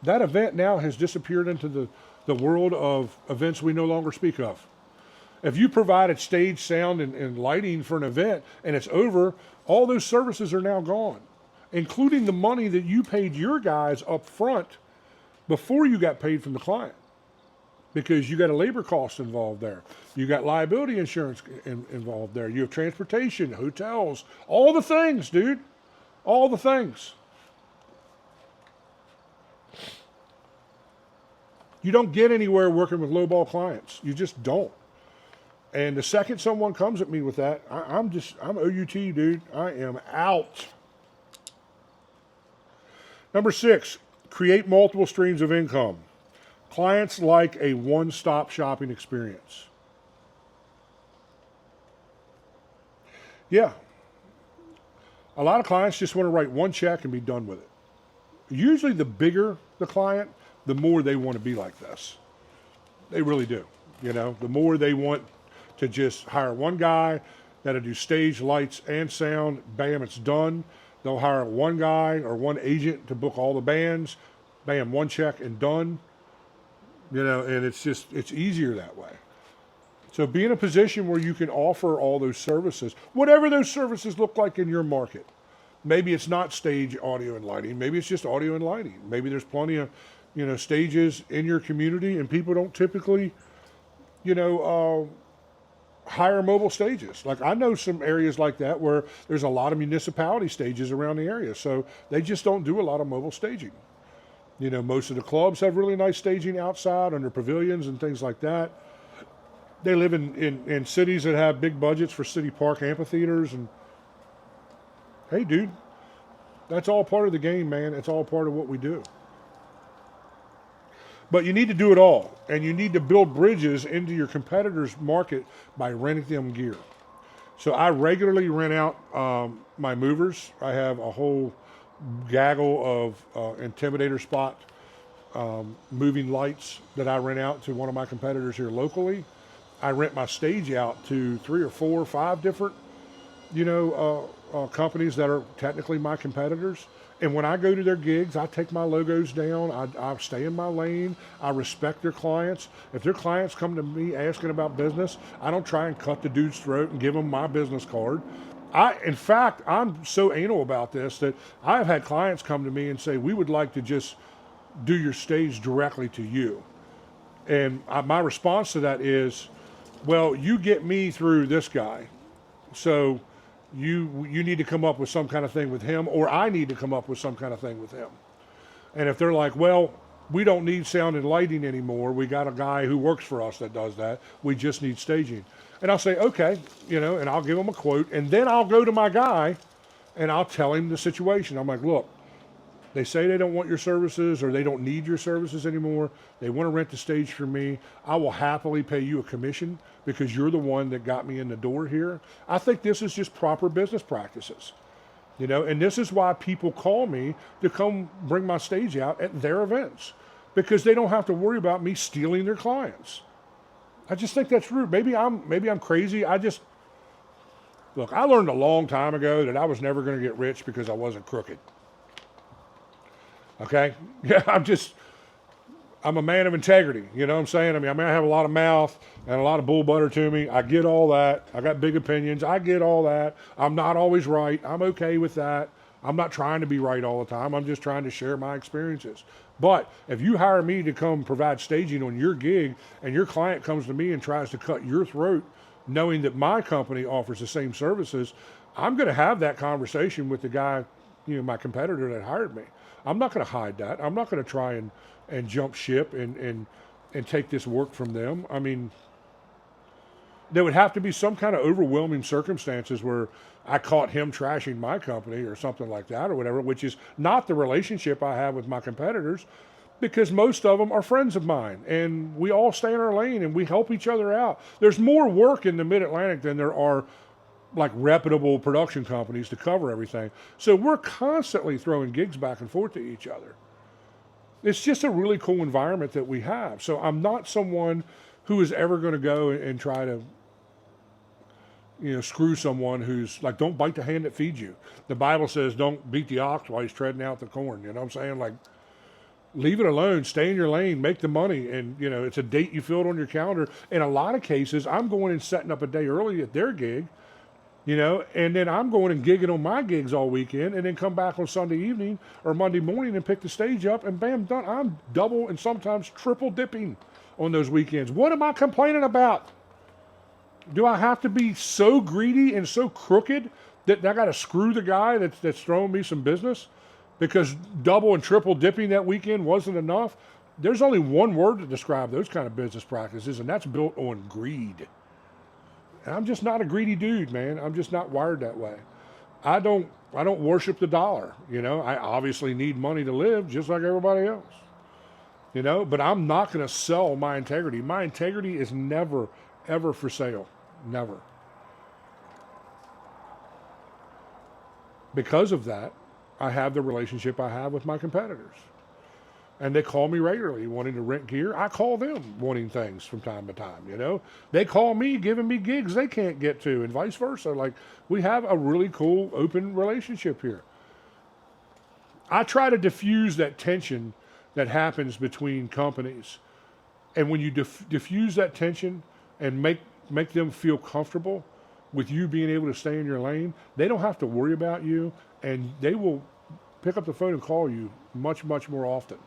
that event now has disappeared into the world of events we no longer speak of. If you provided stage, sound, and lighting for an event and it's over, all those services are now gone, including the money that you paid your guys up front before you got paid from the client, because you got a labor cost involved there. You got liability insurance involved there. You have transportation, hotels, all the things, dude. All the things. You don't get anywhere working with lowball clients. You just don't. And the second someone comes at me with that, I'm OUT, dude. I am out. Number 6, create multiple streams of income. Clients like a one-stop shopping experience. Yeah. A lot of clients just want to write one check and be done with it. Usually the bigger the client, the more they want to be like this. They really do. You know, the more they want to just hire one guy that'll do stage, lights, and sound. Bam, it's done. They'll hire one guy or one agent to book all the bands. Bam, one check and done. You know, and it's easier that way. So be in a position where you can offer all those services, whatever those services look like in your market. Maybe it's not stage, audio, and lighting. Maybe it's just audio and lighting. Maybe there's plenty of, stages in your community, and people don't typically, hire mobile stages. Like, I know some areas like that where there's a lot of municipality stages around the area, so they just don't do a lot of mobile staging. Most of the clubs have really nice staging outside under pavilions and things like that. They live in cities that have big budgets for city park amphitheaters, and hey, dude, that's all part of the game, man. It's all part of what we do. But you need to do it all, and you need to build bridges into your competitors' market by renting them gear. So I regularly rent out my movers. I have a whole gaggle of Intimidator Spot moving lights that I rent out to one of my competitors here locally. I rent my stage out to 3 or 4 or 5 different, companies that are technically my competitors. And when I go to their gigs, I take my logos down. I stay in my lane. I respect their clients. If their clients come to me asking about business, I don't try and cut the dude's throat and give them my business card. In fact, I'm so anal about this that I've had clients come to me and say, we would like to just do your stage directly to you. And my response to that is, well, you get me through this guy. So you need to come up with some kind of thing with him, or I need to come up with some kind of thing with him. And if they're like, well, we don't need sound and lighting anymore, we got a guy who works for us that does that, we just need staging. And I'll say, okay, and I'll give them a quote, and then I'll go to my guy and I'll tell him the situation. I'm like, look, they say they don't want your services or they don't need your services anymore. They want to rent the stage from me. I will happily pay you a commission because you're the one that got me in the door here. I think this is just proper business practices, and this is why people call me to come bring my stage out at their events, because they don't have to worry about me stealing their clients. I just think that's rude. Maybe I'm crazy. Look, I learned a long time ago that I was never going to get rich because I wasn't crooked. Okay? Yeah, I'm a man of integrity. You know what I'm saying? I may have a lot of mouth and a lot of bull butter to me. I get all that. I got big opinions. I get all that. I'm not always right. I'm okay with that. I'm not trying to be right all the time. I'm just trying to share my experiences. But if you hire me to come provide staging on your gig and your client comes to me and tries to cut your throat, knowing that my company offers the same services, I'm going to have that conversation with the guy, my competitor that hired me. I'm not going to hide that. I'm not going to try and jump ship and and take this work from them. I mean, there would have to be some kind of overwhelming circumstances where I caught him trashing my company or something like that or whatever, which is not the relationship I have with my competitors, because most of them are friends of mine and we all stay in our lane and we help each other out. There's more work in the Mid-Atlantic than there are like reputable production companies to cover everything. So we're constantly throwing gigs back and forth to each other. It's just a really cool environment that we have. So I'm not someone who is ever going to go and try to, screw someone who's like, don't bite the hand that feeds you. The Bible says don't beat the ox while he's treading out the corn. You know what I'm saying? Like, leave it alone, stay in your lane, make the money. And, it's a date you filled on your calendar. In a lot of cases, I'm going and setting up a day early at their gig, and then I'm going and gigging on my gigs all weekend and then come back on Sunday evening or Monday morning and pick the stage up and bam, done. I'm double and sometimes triple dipping on those weekends. What am I complaining about? Do I have to be so greedy and so crooked that I got to screw the guy that's throwing me some business because double and triple dipping that weekend wasn't enough? There's only one word to describe those kind of business practices, and that's built on greed. And I'm just not a greedy dude, man. I'm just not wired that way. I don't worship the dollar. I obviously need money to live just like everybody else. But I'm not going to sell my integrity. My integrity is never, ever for sale. Never. Because of that, I have the relationship I have with my competitors. And they call me regularly wanting to rent gear. I call them wanting things from time to time, They call me giving me gigs they can't get to and vice versa. Like, we have a really cool, open relationship here. I try to diffuse that tension that happens between companies. And when you diffuse that tension and make them feel comfortable with you being able to stay in your lane, they don't have to worry about you, and they will pick up the phone and call you much, much more often.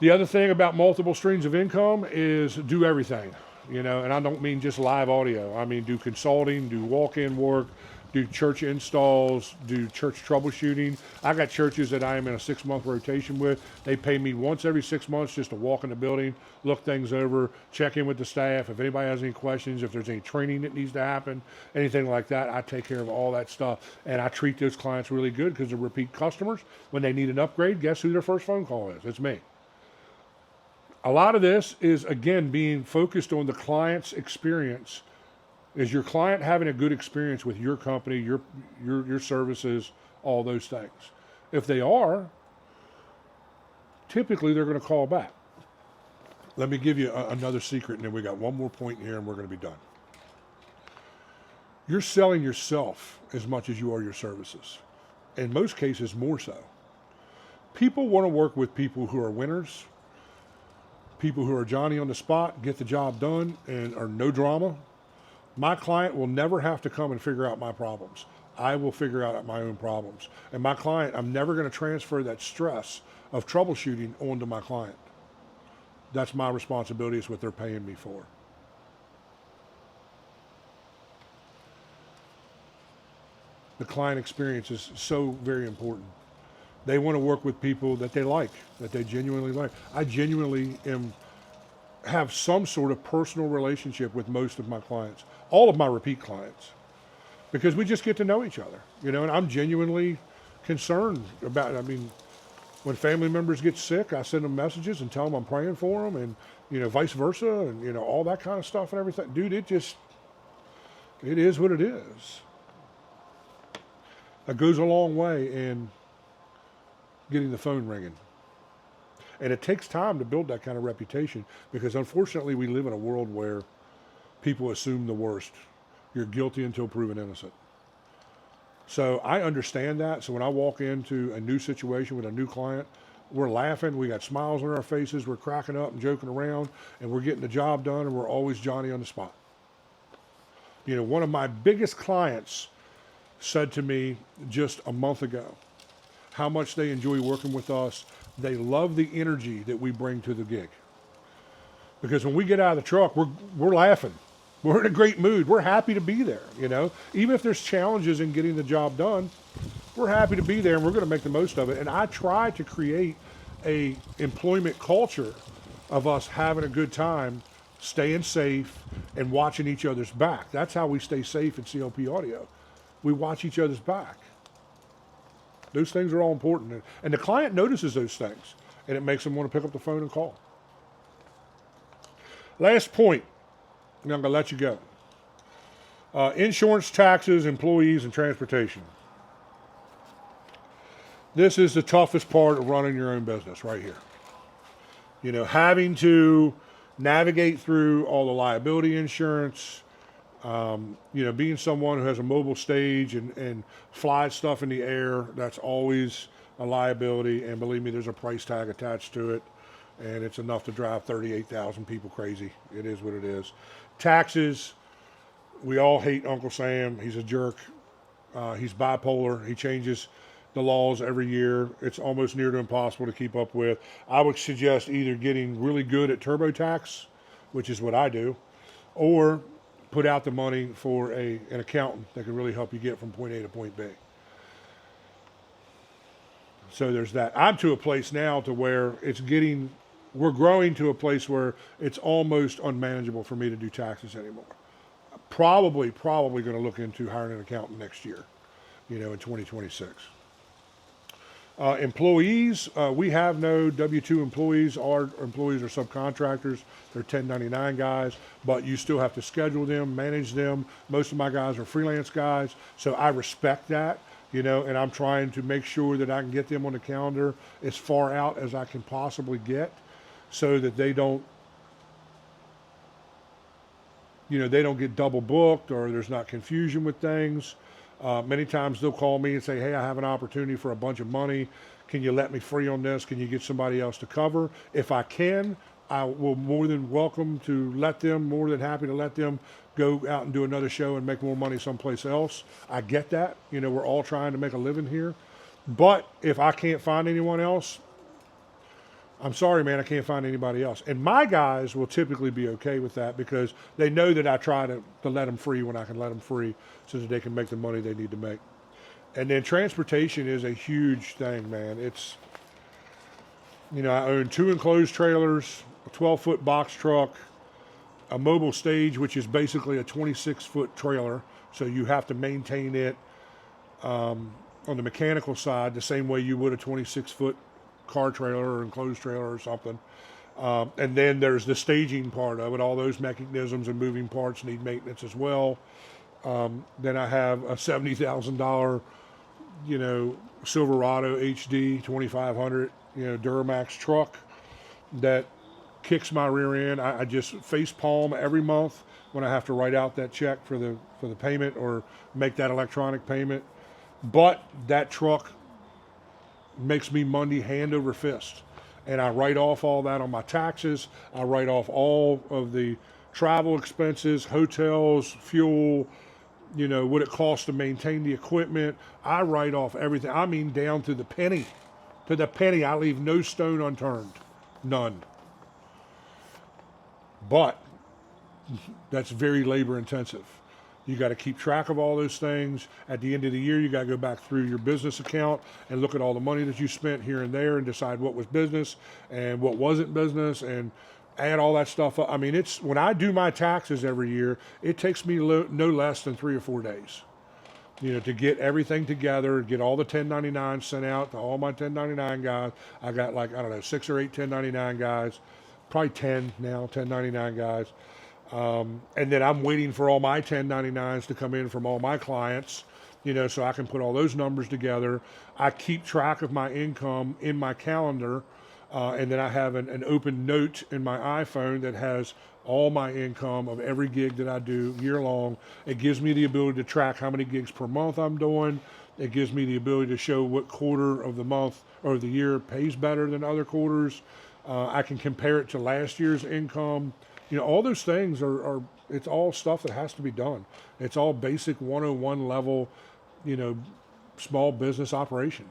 The other thing about multiple streams of income is do everything, and I don't mean just live audio. I mean, do consulting, do walk-in work, do church installs, do church troubleshooting. I got churches that I am in a 6-month rotation with. They pay me once every 6 months just to walk in the building, look things over, check in with the staff. If anybody has any questions, if there's any training that needs to happen, anything like that, I take care of all that stuff. And I treat those clients really good because they're repeat customers. When they need an upgrade, guess who their first phone call is? It's me. A lot of this is, again, being focused on the client's experience. Is your client having a good experience with your company, your services, all those things? If they are, typically they're going to call back. Let me give you another secret, and then we got one more point here, and we're going to be done. You're selling yourself as much as you are your services. In most cases, more so. People want to work with people who are winners, people who are Johnny on the spot, get the job done, and are no drama. My client will never have to come and figure out my problems. I will figure out my own problems. And my client, I'm never going to transfer that stress of troubleshooting onto my client. That's my responsibility. It's what they're paying me for. The client experience is so very important. They want to work with people that they like, that they genuinely like. I genuinely have some sort of personal relationship with most of my clients, all of my repeat clients, because we just get to know each other, and I'm genuinely concerned about, when family members get sick, I send them messages and tell them I'm praying for them, and, vice versa, and, all that kind of stuff and everything. Dude, it is what it is. That goes a long way in getting the phone ringing. And it takes time to build that kind of reputation because unfortunately we live in a world where people assume the worst. You're guilty until proven innocent. So I understand that. So when I walk into a new situation with a new client, we're laughing, we got smiles on our faces, we're cracking up and joking around, and we're getting the job done, and we're always Johnny on the spot. One of my biggest clients said to me just a month ago how much they enjoy working with us. They love the energy that we bring to the gig. Because when we get out of the truck, we're laughing. We're in a great mood. We're happy to be there, Even if there's challenges in getting the job done, we're happy to be there and we're going to make the most of it. And I try to create a employment culture of us having a good time, staying safe, and watching each other's back. That's how we stay safe at CLP Audio. We watch each other's back. Those things are all important. And the client notices those things, and it makes them want to pick up the phone and call. Last point, and I'm going to let you go. Insurance, taxes, employees, and transportation. This is the toughest part of running your own business right here. You know, having to navigate through all the liability insurance, you know, being someone who has a mobile stage and flies stuff in the air, that's always a liability. And believe me, there's a price tag attached to it. And it's enough to drive 38,000 people crazy. It is what it is. Taxes, we all hate Uncle Sam. He's a jerk. He's bipolar. He changes the laws every year. It's almost near to impossible to keep up with. I would suggest either getting really good at TurboTax, which is what I do, or put out the money for an accountant that can really help you get from point A to point B. So there's that. I'm to a place now to where we're growing to a place where it's almost unmanageable for me to do taxes anymore. Probably going to look into hiring an accountant next year, you know, in 2026. Employees, we have no W-2 employees. Our employees are subcontractors. They're 1099 guys, but you still have to schedule them, manage them. Most of my guys are freelance guys, so I respect that, you know, and I'm trying to make sure that I can get them on the calendar as far out as I can possibly get so that they don't, you know, they don't get double booked or there's not confusion with things. Many times they'll call me and say, hey, I have an opportunity for a bunch of money. Can you let me free on this? Can you get somebody else to cover? If I can, I will more than welcome to more than happy to let them go out and do another show and make more money someplace else. I get that. You know, we're all trying to make a living here. But if I can't find anyone else, I'm sorry, man, I can't find anybody else. And my guys will typically be okay with that because they know that I try to let them free when I can let them free so that they can make the money they need to make. And then transportation is a huge thing, man. It's, you know, I own 2 enclosed trailers, a 12-foot box truck, a mobile stage, which is basically a 26-foot trailer. So you have to maintain it on the mechanical side the same way you would a 26-foot car trailer or enclosed trailer or something. And then there's the staging part of it. All those mechanisms and moving parts need maintenance as well. Then I have a $70,000, you know, Silverado HD 2500, you know, Duramax truck that kicks my rear end. I just face palm every month when I have to write out that check for the payment or make that electronic payment. But that truck makes me money hand over fist. And I write off all that on my taxes. I write off all of the travel expenses, hotels, fuel, you know, what it costs to maintain the equipment. I write off everything. I mean, down to the penny. To the penny, I leave no stone unturned. None. But that's very labor intensive. You got to keep track of all those things. At the end of the year, you got to go back through your business account and look at all the money that you spent here and there and decide what was business and what wasn't business and add all that stuff up. I mean, it's when I do my taxes every year, it takes me no less than 3 or 4 days, you know, to get everything together, get all the 1099s sent out to all my 1099 guys. I got like, I don't know, 6 or 8 1099 guys, probably 10 now, 1099 guys. And then I'm waiting for all my 1099s to come in from all my clients, you know, so I can put all those numbers together. I keep track of my income in my calendar, and then I have an open note in my iPhone that has all my income of every gig that I do year long. It gives me the ability to track how many gigs per month I'm doing. It gives me the ability to show what quarter of the month or the year pays better than other quarters. I can compare it to last year's income. You know, all those things are it's all stuff that has to be done. It's all basic 101 level, you know, small business operation,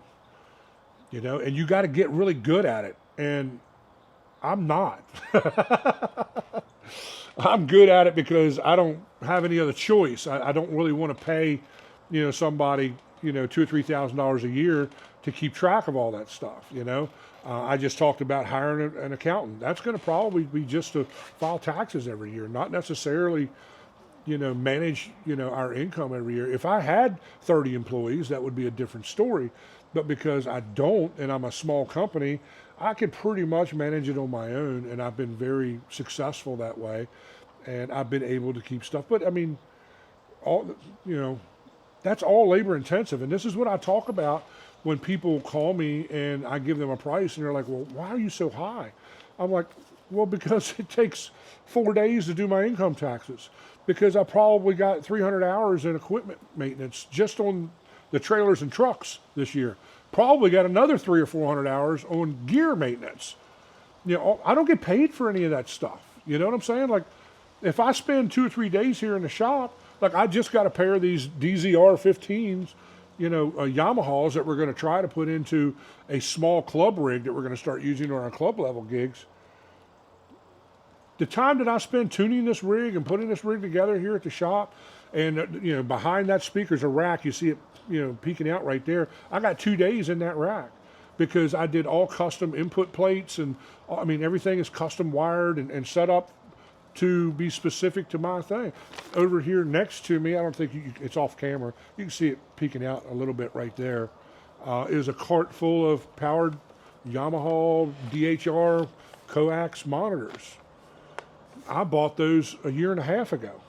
you know, and you got to get really good at it. And I'm not. I'm good at it because I don't have any other choice. I don't really want to pay, you know, somebody $2,000 or $3,000 a year to keep track of all that stuff. I just talked about hiring an accountant. That's going to probably be just to file taxes every year, not necessarily, manage, our income every year. If I had 30 employees, that would be a different story. But because I don't, and I'm a small company, I can pretty much manage it on my own, and I've been very successful that way. And I've been able to keep stuff. But I mean, all, that's all labor intensive. And this is what I talk about when people call me and I give them a price and they're like, well, why are you so high? I'm like, well, because it takes 4 days to do my income taxes, because I probably got 300 hours in equipment maintenance just on the trailers and trucks this year. Probably got another 300 or 400 hours on gear maintenance. I don't get paid for any of that stuff. You know what I'm saying? Like, if I spend 2 or 3 days here in the shop, like I just got a pair of these DZR 15s, Yamahas that we're going to try to put into a small club rig that we're going to start using on our club level gigs. The time that I spend tuning this rig and putting this rig together here at the shop, and behind that speaker's a rack, you see it, peeking out right there. I got 2 days in that rack because I did all custom input plates, and everything is custom wired and set up to be specific to my thing. Over here next to me, I don't think it's off camera. You can see it peeking out a little bit right there. Is a cart full of powered Yamaha DHR coax monitors. I bought those a year and a half ago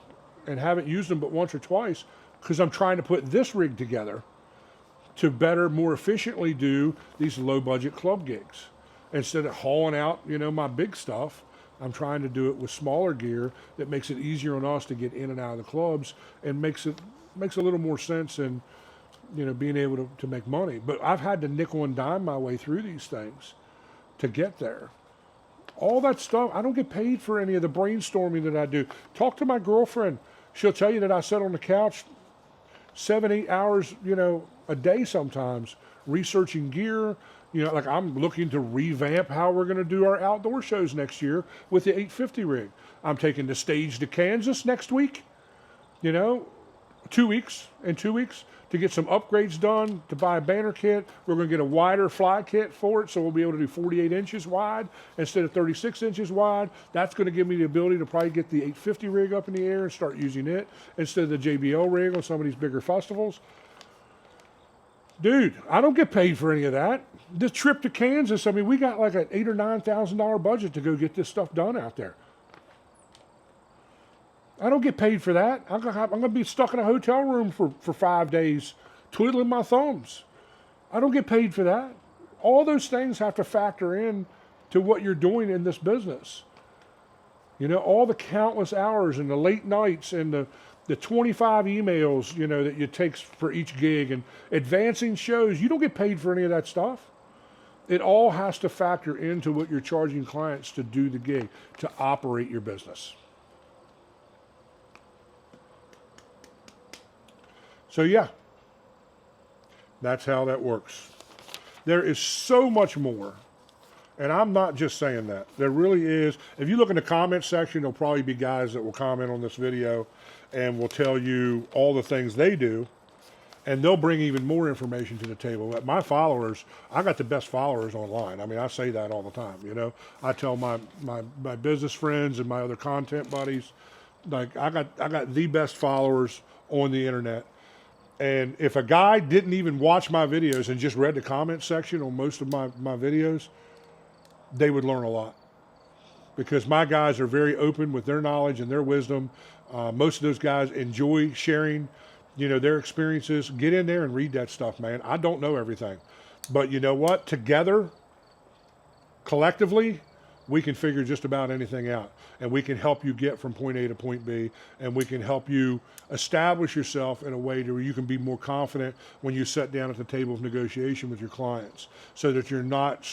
and haven't used them but once or twice because I'm trying to put this rig together to better, more efficiently do these low budget club gigs. Instead of hauling out, my big stuff, I'm trying to do it with smaller gear that makes it easier on us to get in and out of the clubs, and makes a little more sense in, being able to make money. But I've had to nickel and dime my way through these things to get there. All that stuff, I don't get paid for any of the brainstorming that I do. Talk to my girlfriend. She'll tell you that I sit on the couch 7-8 hours, a day sometimes, researching gear. Like I'm looking to revamp how we're going to do our outdoor shows next year with the 850 rig. I'm taking the stage to Kansas next week, 2 weeks, in 2 weeks, to get some upgrades done, to buy a banner kit. We're going to get a wider fly kit for it, so we'll be able to do 48 inches wide instead of 36 inches wide. That's going to give me the ability to probably get the 850 rig up in the air and start using it instead of the JBL rig on some of these bigger festivals. Dude, I don't get paid for any of that. This trip to Kansas, we got like an $8,000 or $9,000 budget to go get this stuff done out there. I don't get paid for that. I'm gonna be stuck in a hotel room for 5 days, twiddling my thumbs. I don't get paid for that. All those things have to factor in to what you're doing in this business. All the countless hours and the late nights and the 25 emails, that it takes for each gig, and advancing shows. You don't get paid for any of that stuff. It all has to factor into what you're charging clients to do the gig, to operate your business. So yeah, that's how that works. There is so much more. And I'm not just saying that. There really is. If you look in the comment section, there'll probably be guys that will comment on this video and will tell you all the things they do. And they'll bring even more information to the table. But my followers, I got the best followers online. I say that all the time, I tell my business friends and my other content buddies, like I got the best followers on the internet. And if a guy didn't even watch my videos and just read the comment section on most of my videos, they would learn a lot. Because my guys are very open with their knowledge and their wisdom. Most of those guys enjoy sharing, their experiences. Get in there and read that stuff, man. I don't know everything. But you know what? Together, collectively, we can figure just about anything out. And we can help you get from point A to point B. And we can help you establish yourself in a way to where you can be more confident when you sit down at the table of negotiation with your clients, so that you're not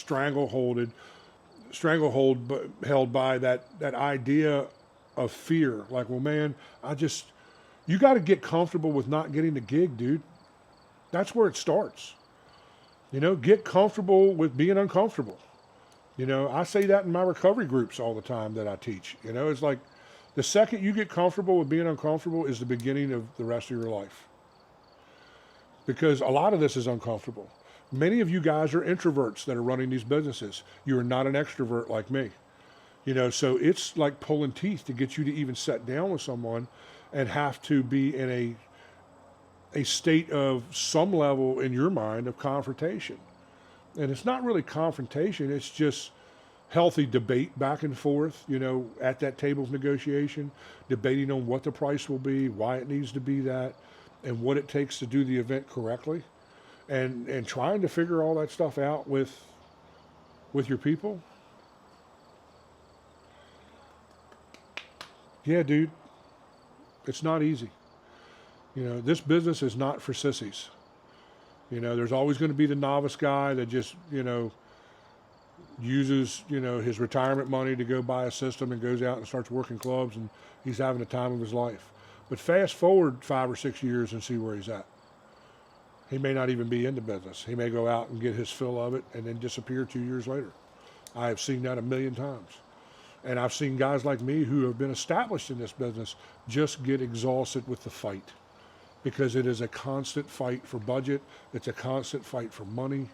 held by that idea of fear. Like, well, man, you got to get comfortable with not getting the gig, dude. That's where it starts. Get comfortable with being uncomfortable. I say that in my recovery groups all the time that I teach. It's like the second you get comfortable with being uncomfortable is the beginning of the rest of your life. because a lot of this is uncomfortable. Many of you guys are introverts that are running these businesses. You are not an extrovert like me. So it's like pulling teeth to get you to even sit down with someone and have to be in a state of some level in your mind of confrontation. And it's not really confrontation, it's just healthy debate back and forth, at that table of negotiation, debating on what the price will be, why it needs to be that, and what it takes to do the event correctly. And trying to figure all that stuff out with your people. Yeah, dude, it's not easy. This business is not for sissies. There's always going to be the novice guy that just, uses, his retirement money to go buy a system and goes out and starts working clubs and he's having the time of his life. But fast forward 5 or 6 years and see where he's at. He may not even be in the business. He may go out and get his fill of it and then disappear 2 years later. I have seen that a million times. And I've seen guys like me who have been established in this business just get exhausted with the fight, because it is a constant fight for budget. It's a constant fight for money.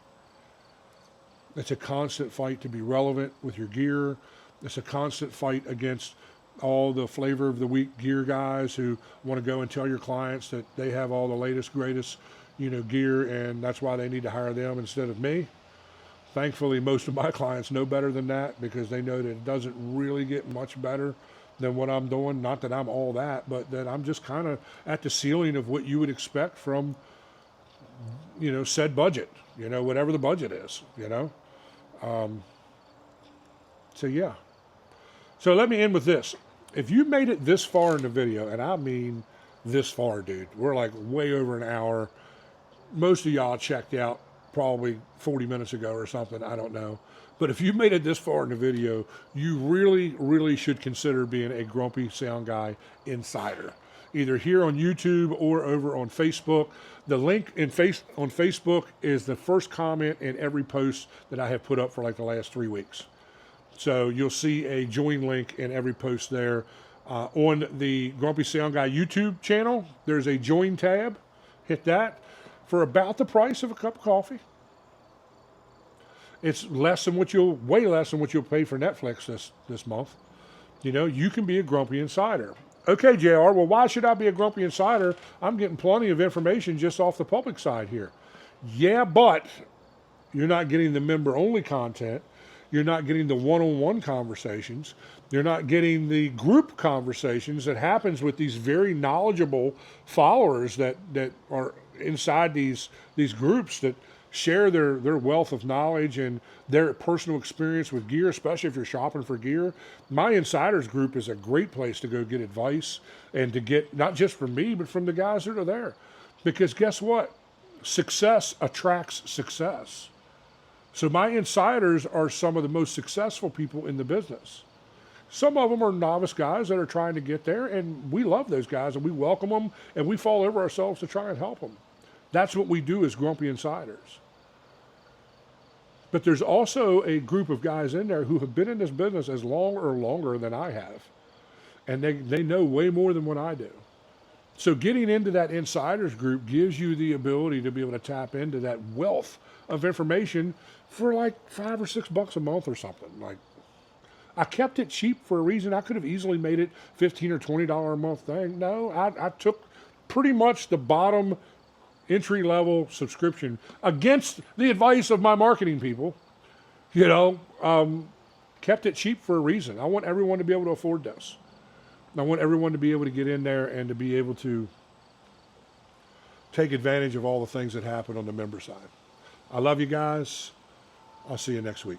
It's a constant fight to be relevant with your gear. It's a constant fight against all the flavor of the week gear guys who want to go and tell your clients that they have all the latest, greatest, gear, and that's why they need to hire them instead of me. Thankfully, most of my clients know better than that, because they know that it doesn't really get much better than what I'm doing. Not that I'm all that, but that I'm just kind of at the ceiling of what you would expect from, said budget, whatever the budget is, So yeah. So let me end with this. If you made it this far in the video, and I mean this far, dude, we're like way over an hour. Most of y'all checked out probably 40 minutes ago or something, I don't know. But if you made it this far in the video, you really, really should consider being a Grumpy Sound Guy Insider, either here on YouTube or over on Facebook. The link on Facebook is the first comment in every post that I have put up for like the last 3 weeks. So you'll see a join link in every post there. On the Grumpy Sound Guy YouTube channel, there's a join tab. Hit that for about the price of a cup of coffee. It's way less than what you'll pay for Netflix this month. You can be a Grumpy Insider. Okay, JR, well, why should I be a Grumpy Insider? I'm getting plenty of information just off the public side here. Yeah, but you're not getting the member-only content. You're not getting the one-on-one conversations. You're not getting the group conversations that happens with these very knowledgeable followers that are inside these groups that share their wealth of knowledge and their personal experience with gear, especially if you're shopping for gear. My Insiders group is a great place to go get advice and to get, not just from me, but from the guys that are there. Because guess what? Success attracts success. So my Insiders are some of the most successful people in the business. Some of them are novice guys that are trying to get there, and we love those guys, and we welcome them, and we fall over ourselves to try and help them. That's what we do as Grumpy Insiders. But there's also a group of guys in there who have been in this business as long or longer than I have. And they know way more than what I do. So getting into that Insiders group gives you the ability to be able to tap into that wealth of information for like $5 or $6 a month or something. Like, I kept it cheap for a reason. I could have easily made it $15 or $20 a month thing. No, I took pretty much the bottom entry-level subscription against the advice of my marketing people. Kept it cheap for a reason. I want everyone to be able to afford this. I want everyone to be able to get in there and to be able to take advantage of all the things that happen on the member side. I love you guys. I'll see you next week.